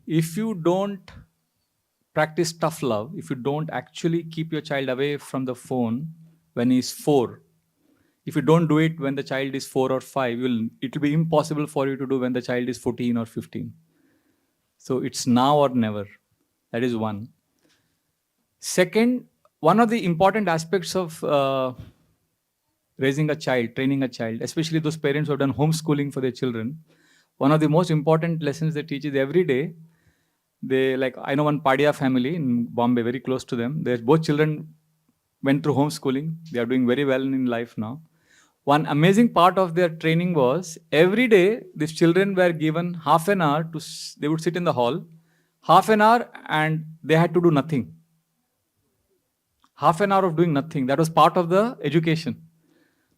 Speaker 1: if you don't practice tough love, if you don't actually keep your child away from the phone when he's 4, if you don't do it when the child is 4 or 5, it will be impossible for you to do when the child is 14 or 15. So it's now or never. That is one. Second, one of the important aspects of raising a child, training a child, especially those parents who have done homeschooling for their children, one of the most important lessons they teach is every day. I know one Padia family in Bombay, very close to them. Both children went through homeschooling. They are doing very well in life now. One amazing part of their training was every day these children were given half an hour they would sit in the hall, half an hour, and they had to do nothing. Half an hour of doing nothing. That was part of the education.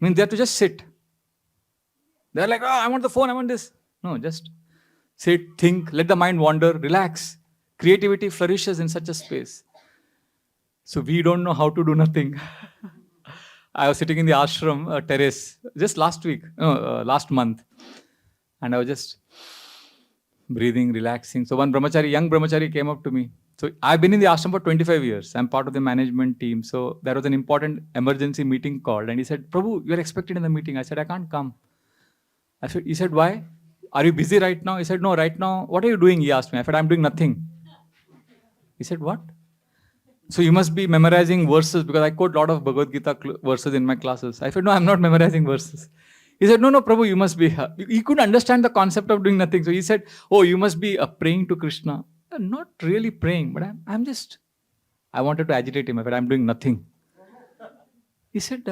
Speaker 1: I mean, they had to just sit. They're like, oh, I want the phone, I want this. No, just sit, think, let the mind wander, relax. Creativity flourishes in such a space. So we don't know how to do nothing. I was sitting in the ashram terrace just last month. And I was just breathing, relaxing. So one young brahmachari came up to me. So I've been in the ashram for 25 years. I'm part of the management team. So there was an important emergency meeting called. And he said, Prabhu, you're expected in the meeting. I said, I can't come. He said, why? Are you busy right now? He said, no, right now. What are you doing? He asked me. I said, I'm doing nothing. He said, what? So you must be memorizing verses, because I quote a lot of Bhagavad Gita verses in my classes. I said, no, I'm not memorizing verses. He said, no, Prabhu, you must be. He couldn't understand the concept of doing nothing. So he said, oh, you must be praying to Krishna. I'm not really praying, but I wanted to agitate him. I said, I'm doing nothing. He said,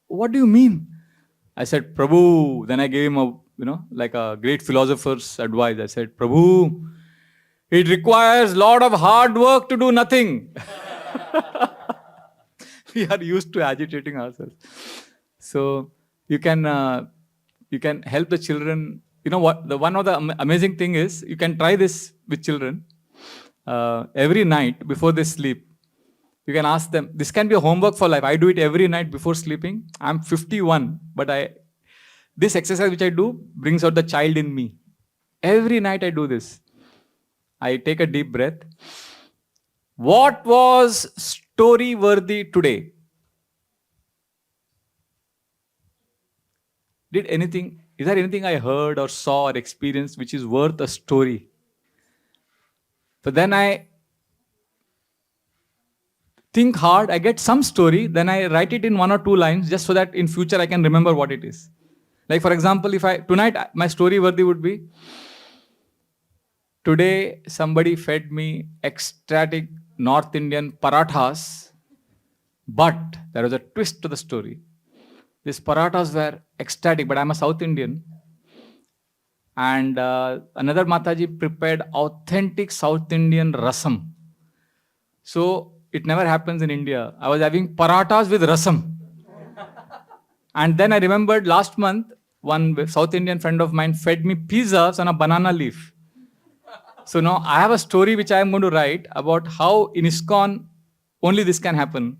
Speaker 1: what do you mean? I said, Prabhu. Then I gave him like a great philosopher's advice. I said, Prabhu, it requires a lot of hard work to do nothing. We are used to agitating ourselves. So you can help the children. You know what? One of the amazing thing is, you can try this with children. Every night before they sleep, you can ask them. This can be a homework for life. I do it every night before sleeping. I'm 51, but this exercise which I do brings out the child in me. Every night I do this. I take a deep breath. What was story worthy today? Is there anything I heard or saw or experienced which is worth a story? So then think hard, I get some story, then I write it in 1 or 2 lines just so that in future I can remember what it is. Like for example, if tonight my story worthy would be, today somebody fed me ecstatic North Indian parathas, but there was a twist to the story. These parathas were ecstatic, but I'm a South Indian. And another Mataji prepared authentic South Indian rasam. So it never happens in India. I was having parathas with rasam. And then I remembered last month, one South Indian friend of mine fed me pizzas on a banana leaf. So now I have a story which I am going to write about how in ISKCON only this can happen,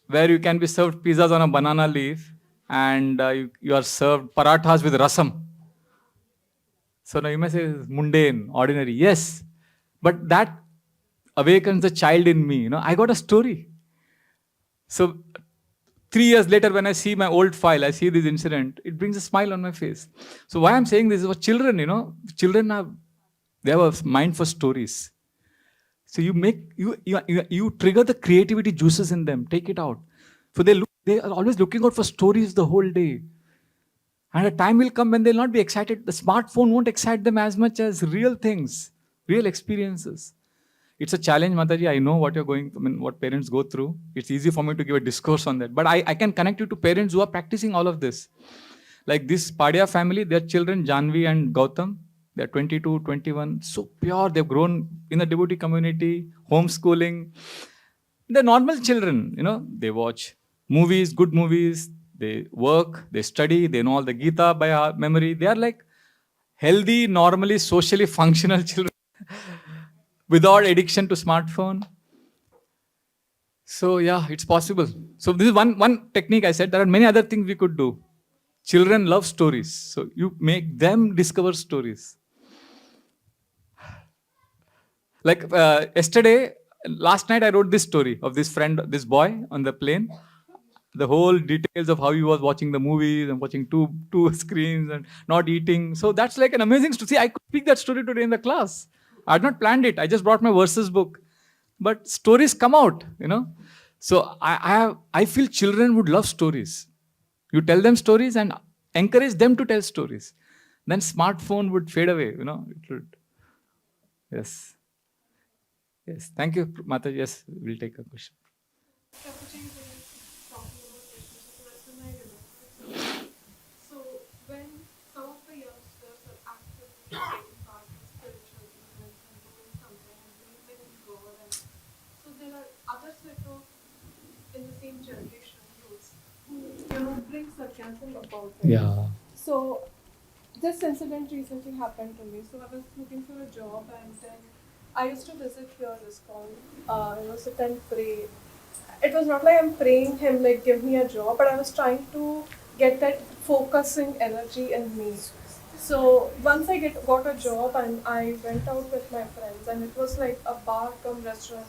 Speaker 1: where you can be served pizzas on a banana leaf and you are served parathas with rasam. So now you may say it's mundane, ordinary. Yes, but that awakens the child in me. I got a story. So 3 years later, when I see my old file, I see this incident, it brings a smile on my face. So why I'm saying this is for children, children they have a mind for stories. So you trigger the creativity juices in them, take it out. So they are always looking out for stories the whole day. And a time will come when they'll not be excited. The smartphone won't excite them as much as real things, real experiences. It's a challenge, Mataji. I know what parents go through. It's easy for me to give a discourse on that. But I can connect you to parents who are practicing all of this. Like this Padia family, their children, Janvi and Gautam, they're 22, 21, so pure. They've grown in the devotee community, homeschooling. They're normal children, they watch movies, good movies, they work, they study, they know all the Gita by heart, memory. They are like healthy, normally, socially functional children without addiction to smartphone. So yeah, it's possible. So this is one technique I said. There are many other things we could do. Children love stories. So you make them discover stories. Like last night I wrote this story of this friend, this boy on the plane. The whole details of how he was watching the movies and watching two screens and not eating. So that's like an amazing story. See, I could speak that story today in the class. I had not planned it. I just brought my verses book. But stories come out, So I feel children would love stories. You tell them stories and encourage them to tell stories. Then smartphone would fade away, It would. Yes. Yes. Thank you, Mata. Yes, we'll take a question.
Speaker 5: So when some of the youngsters are actively taking part in spiritual events and doing something and believing in God, and so there are other set of in the same generation youths who bring sarcasm about it.
Speaker 1: Yeah.
Speaker 5: So this incident recently happened to me. So I was looking for a job, and then I used to visit here ISKCON, sit and pray. It was not like I'm praying him like give me a job, but I was trying to get that focusing energy in me. So once I got a job and I went out with my friends, and it was like a bar cum restaurant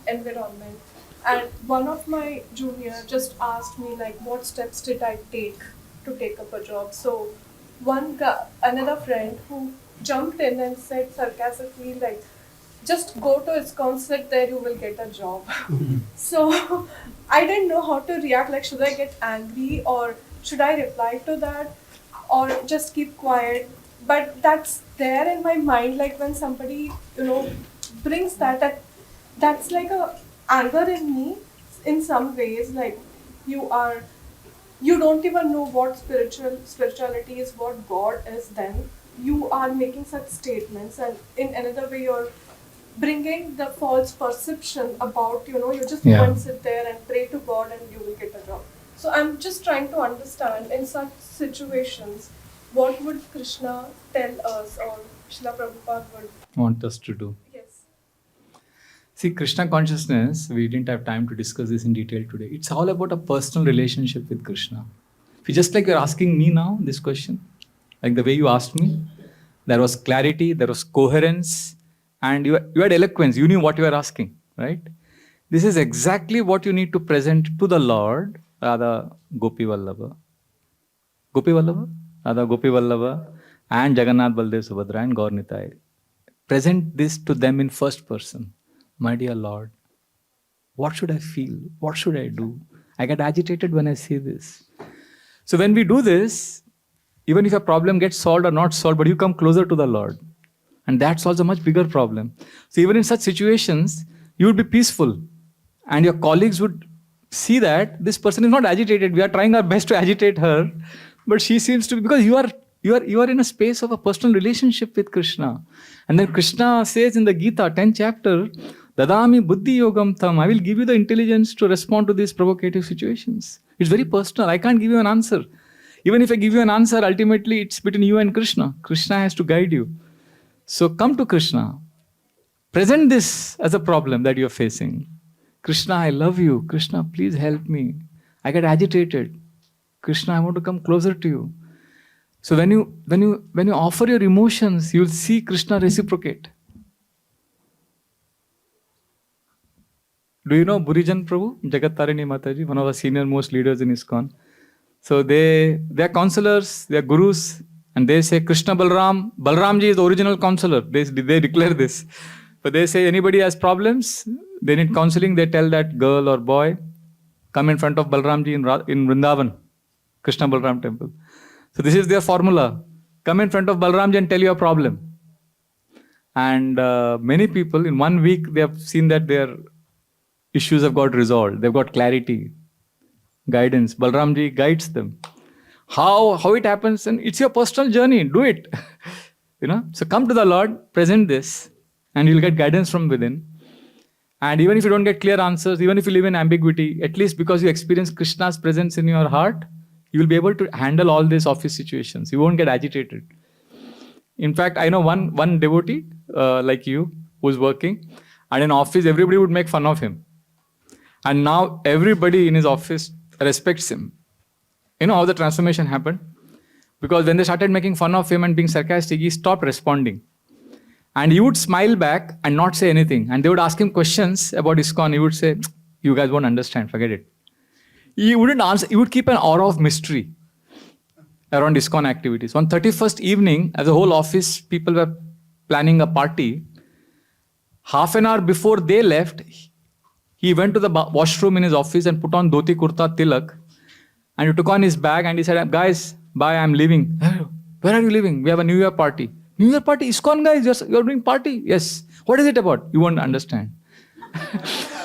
Speaker 5: environment. And one of my junior just asked me like what steps did I take to take up a job. So another friend who jumped in and said sarcastically like, just go to ISKCON, sit there, you will get a job. So I didn't know how to react. Like, should I get angry or should I reply to that or just keep quiet? But that's there in my mind. Like when somebody, brings that's like a anger in me in some ways. Like you don't even know what spirituality is, what God is. Then you are making such statements, and in another way you're bringing the false perception about, you just go and sit there and pray to God and you will get a job. So I'm just trying to understand in such situations, what would Krishna tell us or Srila Prabhupada would
Speaker 1: Want us to do.
Speaker 5: Yes.
Speaker 1: See, Krishna consciousness, we didn't have time to discuss this in detail today. It's all about a personal relationship with Krishna. Just like you're asking me now this question, like the way you asked me, there was clarity, there was coherence, and you had eloquence. You knew what you were asking, right? This is exactly what you need to present to the Lord, Radha Gopi Vallabha. Gopi Vallabha? Radha Gopi Vallabha and Jagannath Baldev Subhadra and Gaur Nitai. Present this to them in first person. My dear Lord, What should I feel? What should I do? I get agitated when I see this. So when we do this, even if a problem gets solved or not solved, but you come closer to the Lord. And that solves a much bigger problem. So even in such situations, you would be peaceful. And your colleagues would see that this person is not agitated. We are trying our best to agitate her, but she seems to be, because you are in a space of a personal relationship with Krishna. And then Krishna says in the Gita, 10th chapter, Dadami buddhi yogam tam. I will give you the intelligence to respond to these provocative situations. It's very personal. I can't give you an answer. Even if I give you an answer, ultimately it's between you and Krishna. Krishna has to guide you. So come to Krishna. Present this as a problem that you're facing. Krishna, I love you. Krishna, please help me. I get agitated. Krishna, I want to come closer to you. So when you offer your emotions, you'll see Krishna reciprocate. Do you know Burijan Prabhu, Jagat Tarini Mataji, one of the senior most leaders in ISKCON? So they are counselors, they are gurus, and they say Krishna Balram, Balramji is the original counselor. They declare this. But they say anybody has problems, they need counseling, they tell that girl or boy, come in front of Balramji in Vrindavan, Krishna Balram temple. So this is their formula. Come in front of Balramji and tell your problem. And many people in 1 week, they have seen that their issues have got resolved. They've got clarity, guidance. Balramji guides them. How it happens, and it's your personal journey. Do it. So come to the Lord, present this, and you'll get guidance from within. And even if you don't get clear answers, even if you live in ambiguity, at least because you experience Krishna's presence in your heart, you will be able to handle all these office situations. You won't get agitated. In fact, I know one devotee like you who's working, and in office everybody would make fun of him. And now everybody in his office respects him. You know how the transformation happened? Because when they started making fun of him and being sarcastic, he stopped responding. And he would smile back and not say anything. And they would ask him questions about ISKCON. He would say, you guys won't understand, forget it. He wouldn't answer. He would keep an aura of mystery around ISKCON activities. On 31st evening, as a whole office, people were planning a party. Half an hour before they left, he went to the washroom in his office and put on dhoti kurta tilak. And he took on his bag and he said, guys, bye, I'm leaving. Where are you leaving? We have a New Year party. New Year party? ISKCON guys, you're doing party? Yes. What is it about? You won't understand.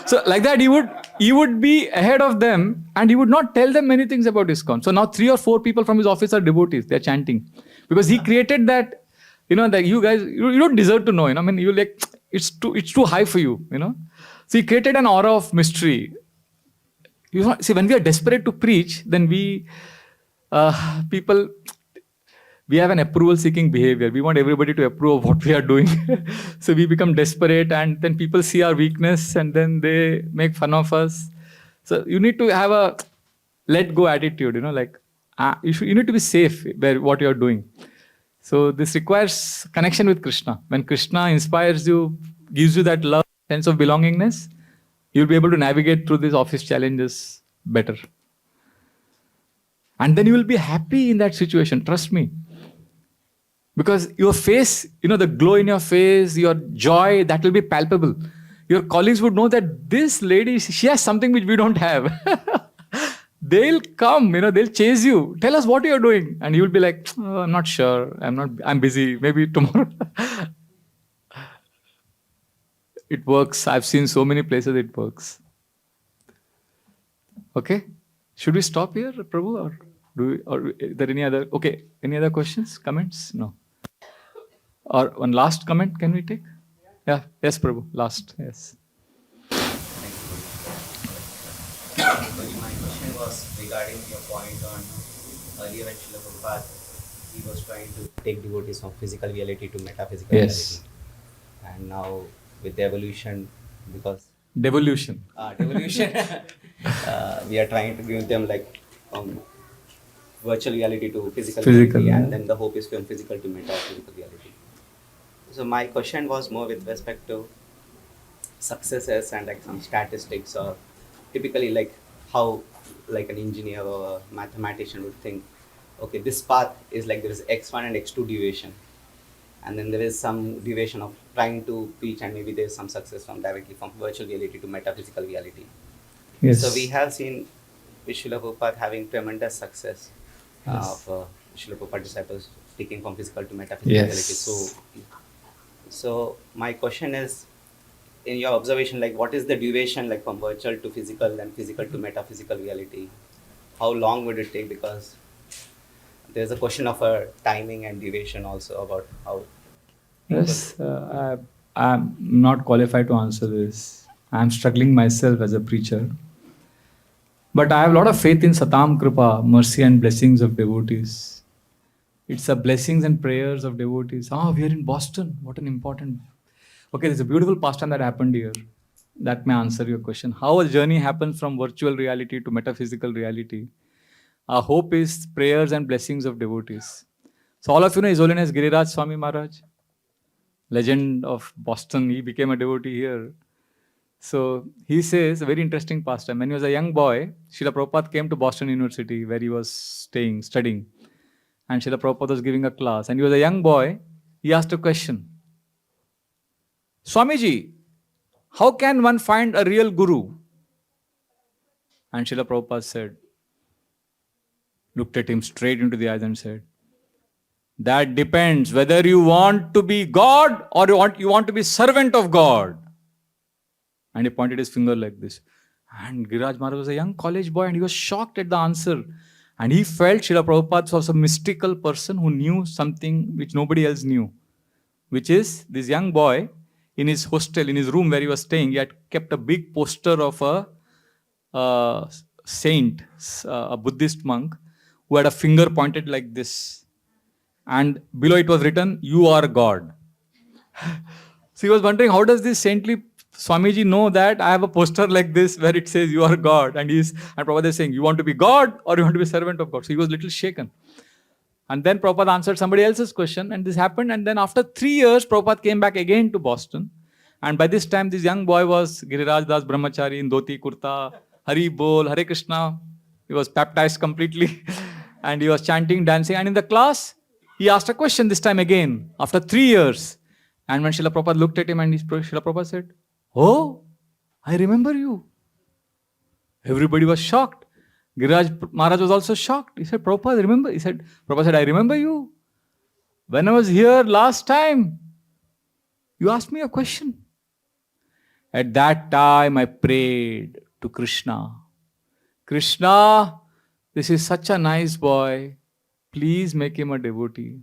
Speaker 1: So like that, he would be ahead of them and he would not tell them many things about ISKCON. So now 3 or 4 people from his office are devotees. They're chanting. Because he created that, that you guys, you don't deserve to know. I mean, you're like, it's too high for you, So he created an aura of mystery. See, when we are desperate to preach, then we have an approval-seeking behavior. We want everybody to approve of what we are doing. So we become desperate, and then people see our weakness, and then they make fun of us. So you need to have a let-go attitude. You need to be safe where what you are doing. So this requires connection with Krishna. When Krishna inspires you, gives you that love, sense of belongingness, you'll be able to navigate through these office challenges better. And then you will be happy in that situation, trust me. Because your face, the glow in your face, your joy, that will be palpable. Your colleagues would know that this lady, she has something which we don't have. They'll come, they'll chase you. Tell us what you're doing. And you'll be like, oh, I'm not sure. I'm busy. Maybe tomorrow. It works. I've seen so many places it works. Okay? Should we stop here, Prabhu? Or is there any other? Okay. Any other questions, comments? No. Or one last comment can we take? Yeah. Yes, Prabhu. Last. Yes.
Speaker 6: My question was regarding your point on earlier when Srila Prabhupada, he was trying to take devotees from physical reality to metaphysical
Speaker 1: Yes.
Speaker 6: reality. And now with the evolution, because
Speaker 1: Devolution.
Speaker 6: we are trying to give them like virtual reality to physical
Speaker 1: Physical,
Speaker 6: reality,
Speaker 1: yeah.
Speaker 6: and then the hope is from physical to metaphysical reality. So my question was more with respect to successes and like some statistics, or typically like how like an engineer or a mathematician would think, okay, this path is like there is x1 and x2 deviation, and then there is some duration of trying to preach, and maybe there is some success from directly from virtual reality to metaphysical reality.
Speaker 1: Yes.
Speaker 6: So we have seen Srila Prabhupada having tremendous success
Speaker 1: Yes.
Speaker 6: of Srila Prabhupada disciples taking from physical to metaphysical reality.
Speaker 1: Yes.
Speaker 6: So my question is, in your observation, like what is the duration like from virtual to physical and physical to metaphysical reality? How long would it take? Because there's a question of a timing and duration also about how people.
Speaker 1: Yes, I'm not qualified to answer this. I'm struggling myself as a preacher. But I have a lot of faith in Satam Kripa, mercy and blessings of devotees. It's the blessings and prayers of devotees. Ah, we are in Boston. What an important. Okay, there's a beautiful pastime that happened here. That may answer your question. How a journey happens from virtual reality to metaphysical reality. Our hope is prayers and blessings of devotees. So all of you know His Holiness Giriraj Swami Maharaj, legend of Boston. He became a devotee here. So he says a very interesting pastime. When he was a young boy, Srila Prabhupada came to Boston University where he was staying, studying. And Srila Prabhupada was giving a class. And he was a young boy. He asked a question. Swamiji, how can one find a real guru? And Srila Prabhupada said, looked at him straight into the eyes and said, that depends whether you want to be God or you want to be servant of God. And he pointed his finger like this. And Giriraj Maharaj was a young college boy and he was shocked at the answer. And he felt Srila Prabhupada was a mystical person who knew something which nobody else knew. Which is, this young boy in his hostel, in his room where he was staying, he had kept a big poster of a saint, a Buddhist monk, who had a finger pointed like this. And below it was written, you are God. So he was wondering, how does this saintly Swamiji know that I have a poster like this where it says you are God? And Prabhupada is saying, you want to be God or you want to be servant of God? So he was a little shaken. And then Prabhupada answered somebody else's question and this happened. And then after 3 years, Prabhupada came back again to Boston. And by this time, this young boy was Giriraj Das Brahmachari in dhoti kurta, Hari Bol, Hare Krishna. He was baptized completely. And he was chanting, dancing. And in the class, he asked a question this time again, after 3 years. And when Srila Prabhupada looked at him and Srila Prabhupada said, oh, I remember you. Everybody was shocked. Giriraj Maharaj was also shocked. He said, Prabhupada, remember? Prabhupada said, I remember you. When I was here last time, you asked me a question. At that time, I prayed to Krishna. Krishna, this is such a nice boy. Please make him a devotee.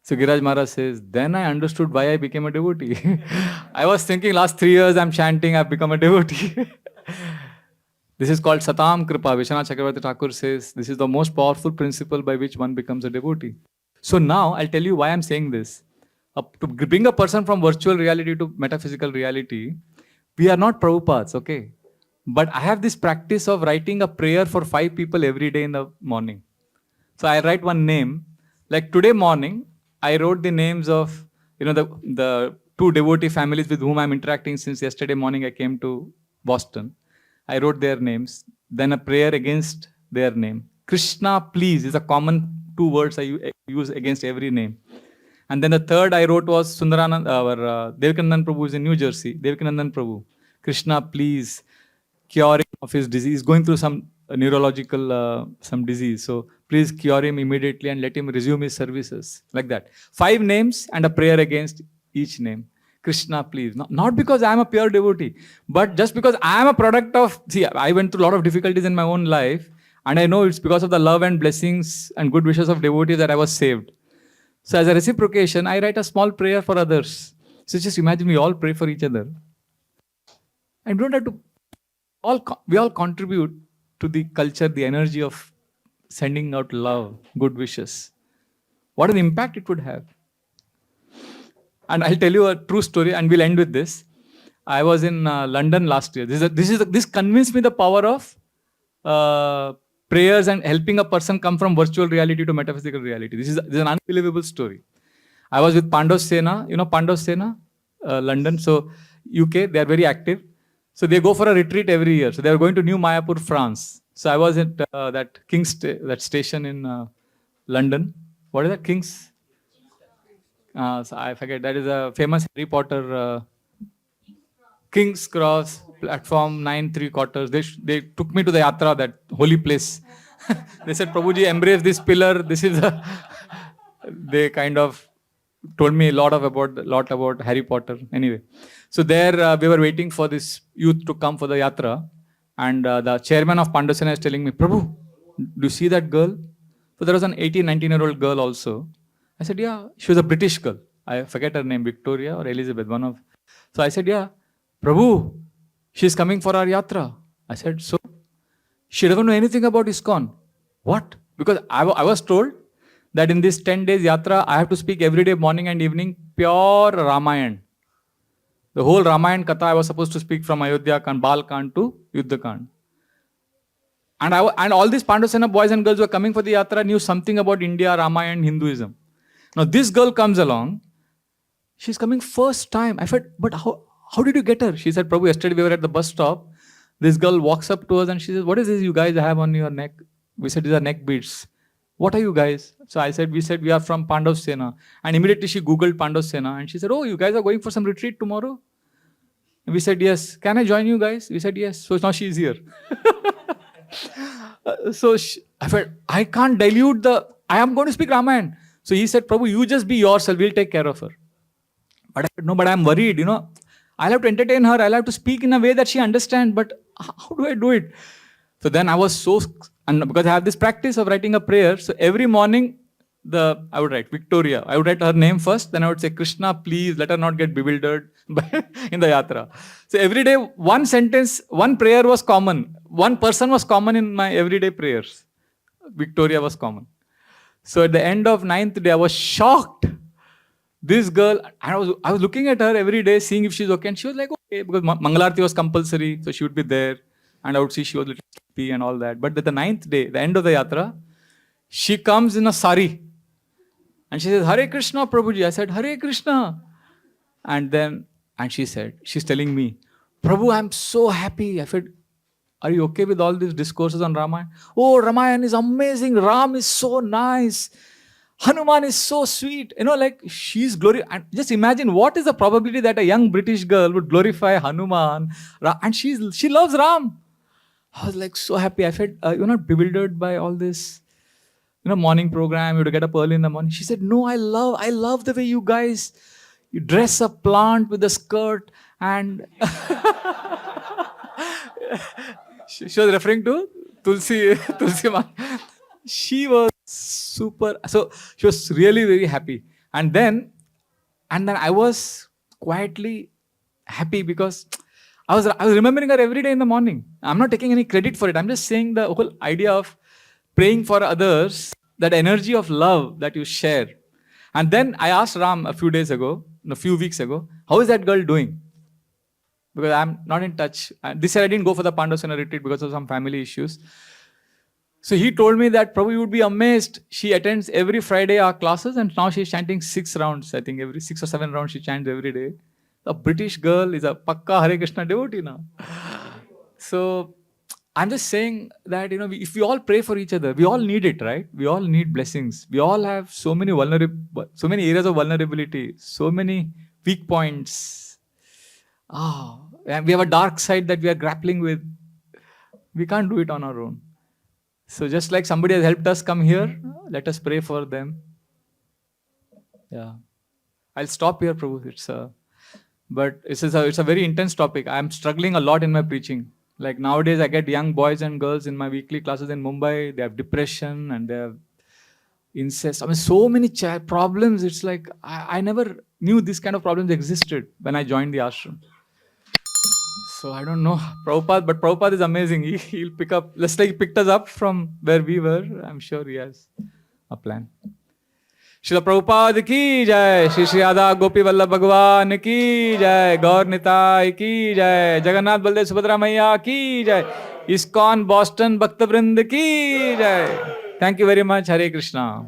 Speaker 1: So Giriraj Maharaj says, then I understood why I became a devotee. I was thinking last 3 years I'm chanting, I've become a devotee. This is called Satam Kripa. Vishwanath Chakravarti Thakur says, this is the most powerful principle by which one becomes a devotee. So now I'll tell you why I'm saying this. To bring a person from virtual reality to metaphysical reality, we are not Prabhupads, okay? But I have this practice of writing a prayer for 5 people every day in the morning. So I write one name. Like today morning, I wrote the names of, the 2 devotee families with whom I'm interacting since yesterday morning I came to Boston. I wrote their names. Then a prayer against their name. Krishna, please, is a common 2 words I use against every name. And then the third I wrote was Sundaranand, our Devakanandan Prabhu is in New Jersey. Devakanandan Prabhu. Krishna, please, cure him of his disease. He's going through some neurological some disease. So please cure him immediately and let him resume his services. Like that. 5 names and a prayer against each name. Krishna, please. Not because I am a pure devotee, but just because I am a product of, I went through a lot of difficulties in my own life, and I know it's because of the love and blessings and good wishes of devotees that I was saved. So as a reciprocation, I write a small prayer for others. So just imagine we all pray for each other. And we don't have to, we all contribute to the culture, the energy of sending out love, good wishes. What an impact it would have. And I'll tell you a true story and we'll end with this. I was in London last year. This convinced me the power of prayers and helping a person come from virtual reality to metaphysical reality. This is an unbelievable story. I was with Pandav Sena, Pandav Sena, London. So UK, they are very active. So they go for a retreat every year. So they are going to New Mayapur, France. So I was at that that station in London what is that? King's. So I forget. That is a famous Harry Potter. King's Cross, platform 9 3/4. They took me to the yatra, that holy place. They said, Prabhuji, embrace this pillar. This is a. They kind of told me a lot about Harry Potter. Anyway, so there we were waiting for this youth to come for the yatra, and the chairman of Pandasena is telling me, Prabhu, do you see that girl? So there was an 18, 19-year-old girl also. I said, yeah, she was a British girl. I forget her name, Victoria or Elizabeth, one of. So I said, yeah, Prabhu, she's coming for our yatra. I said, so? She doesn't know anything about ISKCON. What? Because I was told that in this 10 days yatra, I have to speak every day, morning and evening, pure Ramayan. The whole Ramayan Katha I was supposed to speak from Ayodhya Kand, Bal Kand to Yuddha Kand. And all these Pandasena boys and girls who were coming for the yatra knew something about India, Ramayan, Hinduism. Now this girl comes along. She's coming first time. I said, but how did you get her? She said, Prabhu, yesterday we were at the bus stop. This girl walks up to us and she says, what is this you guys have on your neck? We said, these are neck beads. What are you guys? So we said, we are from Pandav Sena. And immediately she Googled Pandav Sena and she said, oh, you guys are going for some retreat tomorrow? And we said, yes. Can I join you guys? We said, yes. So now she's here. I felt, I can't dilute I am going to speak Ramayan. So he said, Prabhu, you just be yourself. We'll take care of her. But I said, no, but I'm worried, I'll have to entertain her. I'll have to speak in a way that she understands. But how do I do it? So then I was and because I have this practice of writing a prayer. So every morning, I would write Victoria. I would write her name first. Then I would say, Krishna, please let her not get bewildered in the yatra. So every day, one sentence, one prayer was common. One person was common in my everyday prayers. Victoria was common. So at the end of 9th day, I was shocked. This girl, I was looking at her every day, seeing if she's okay. And she was like, okay, because Mangalarti was compulsory. So she would be there. And I would see she was a little sleepy and all that. But at the 9th day, the end of the yatra, she comes in a sari. And she says, Hare Krishna, Prabhuji. I said, Hare Krishna. And she said, she's telling me, Prabhu, I'm so happy. I said, are you okay with all these discourses on Ramayana? Oh, Ramayana is amazing. Ram is so nice. Hanuman is so sweet. She's and just imagine what is the probability that a young British girl would glorify Hanuman and she loves Ram. I was like so happy. I felt, you're not bewildered by all this, morning program. You have to get up early in the morning. She said, no, I love the way you guys, you dress a plant with a skirt and she was referring to Tulsi Ma. She was super. So she was really very happy. And then I was quietly happy because I was remembering her every day in the morning. I'm not taking any credit for it. I'm just saying the whole idea of praying for others, that energy of love that you share. And then I asked Ram a few weeks ago, how is that girl doing? Because I'm not in touch. This year I didn't go for the Pandasena retreat because of some family issues. So he told me that Prabhu, you would be amazed. She attends every Friday our classes and now she's chanting 6 rounds. I think every 6 or 7 rounds she chants every day. A British girl is a Pakka Hare Krishna devotee now. So I'm just saying that, if we all pray for each other, we all need it, right? We all need blessings. We all have so many areas of vulnerability, so many weak points. And we have a dark side that we are grappling with. We can't do it on our own. So just like somebody has helped us come here, let us pray for them. Yeah. I'll stop here, Prabhu. But it's a very intense topic. I'm struggling a lot in my preaching. Like nowadays, I get young boys and girls in my weekly classes in Mumbai. They have depression and they have incest. So many problems. It's like I never knew this kind of problems existed when I joined the ashram. So I don't know Prabhupada, but Prabhupada is amazing. He'll pick up, just like he picked us up from where we were. I'm sure he has a plan. Srila Prabhupada ki jai, Shri Radha Gopi Vallabh Bhagwan ki jai, Gaur Nitai ki jai, Jagannath Baldev Subhadra Maiya ki jai, ISKCON Boston Bhakta Vrind ki jai. Thank you very much. Hare Krishna.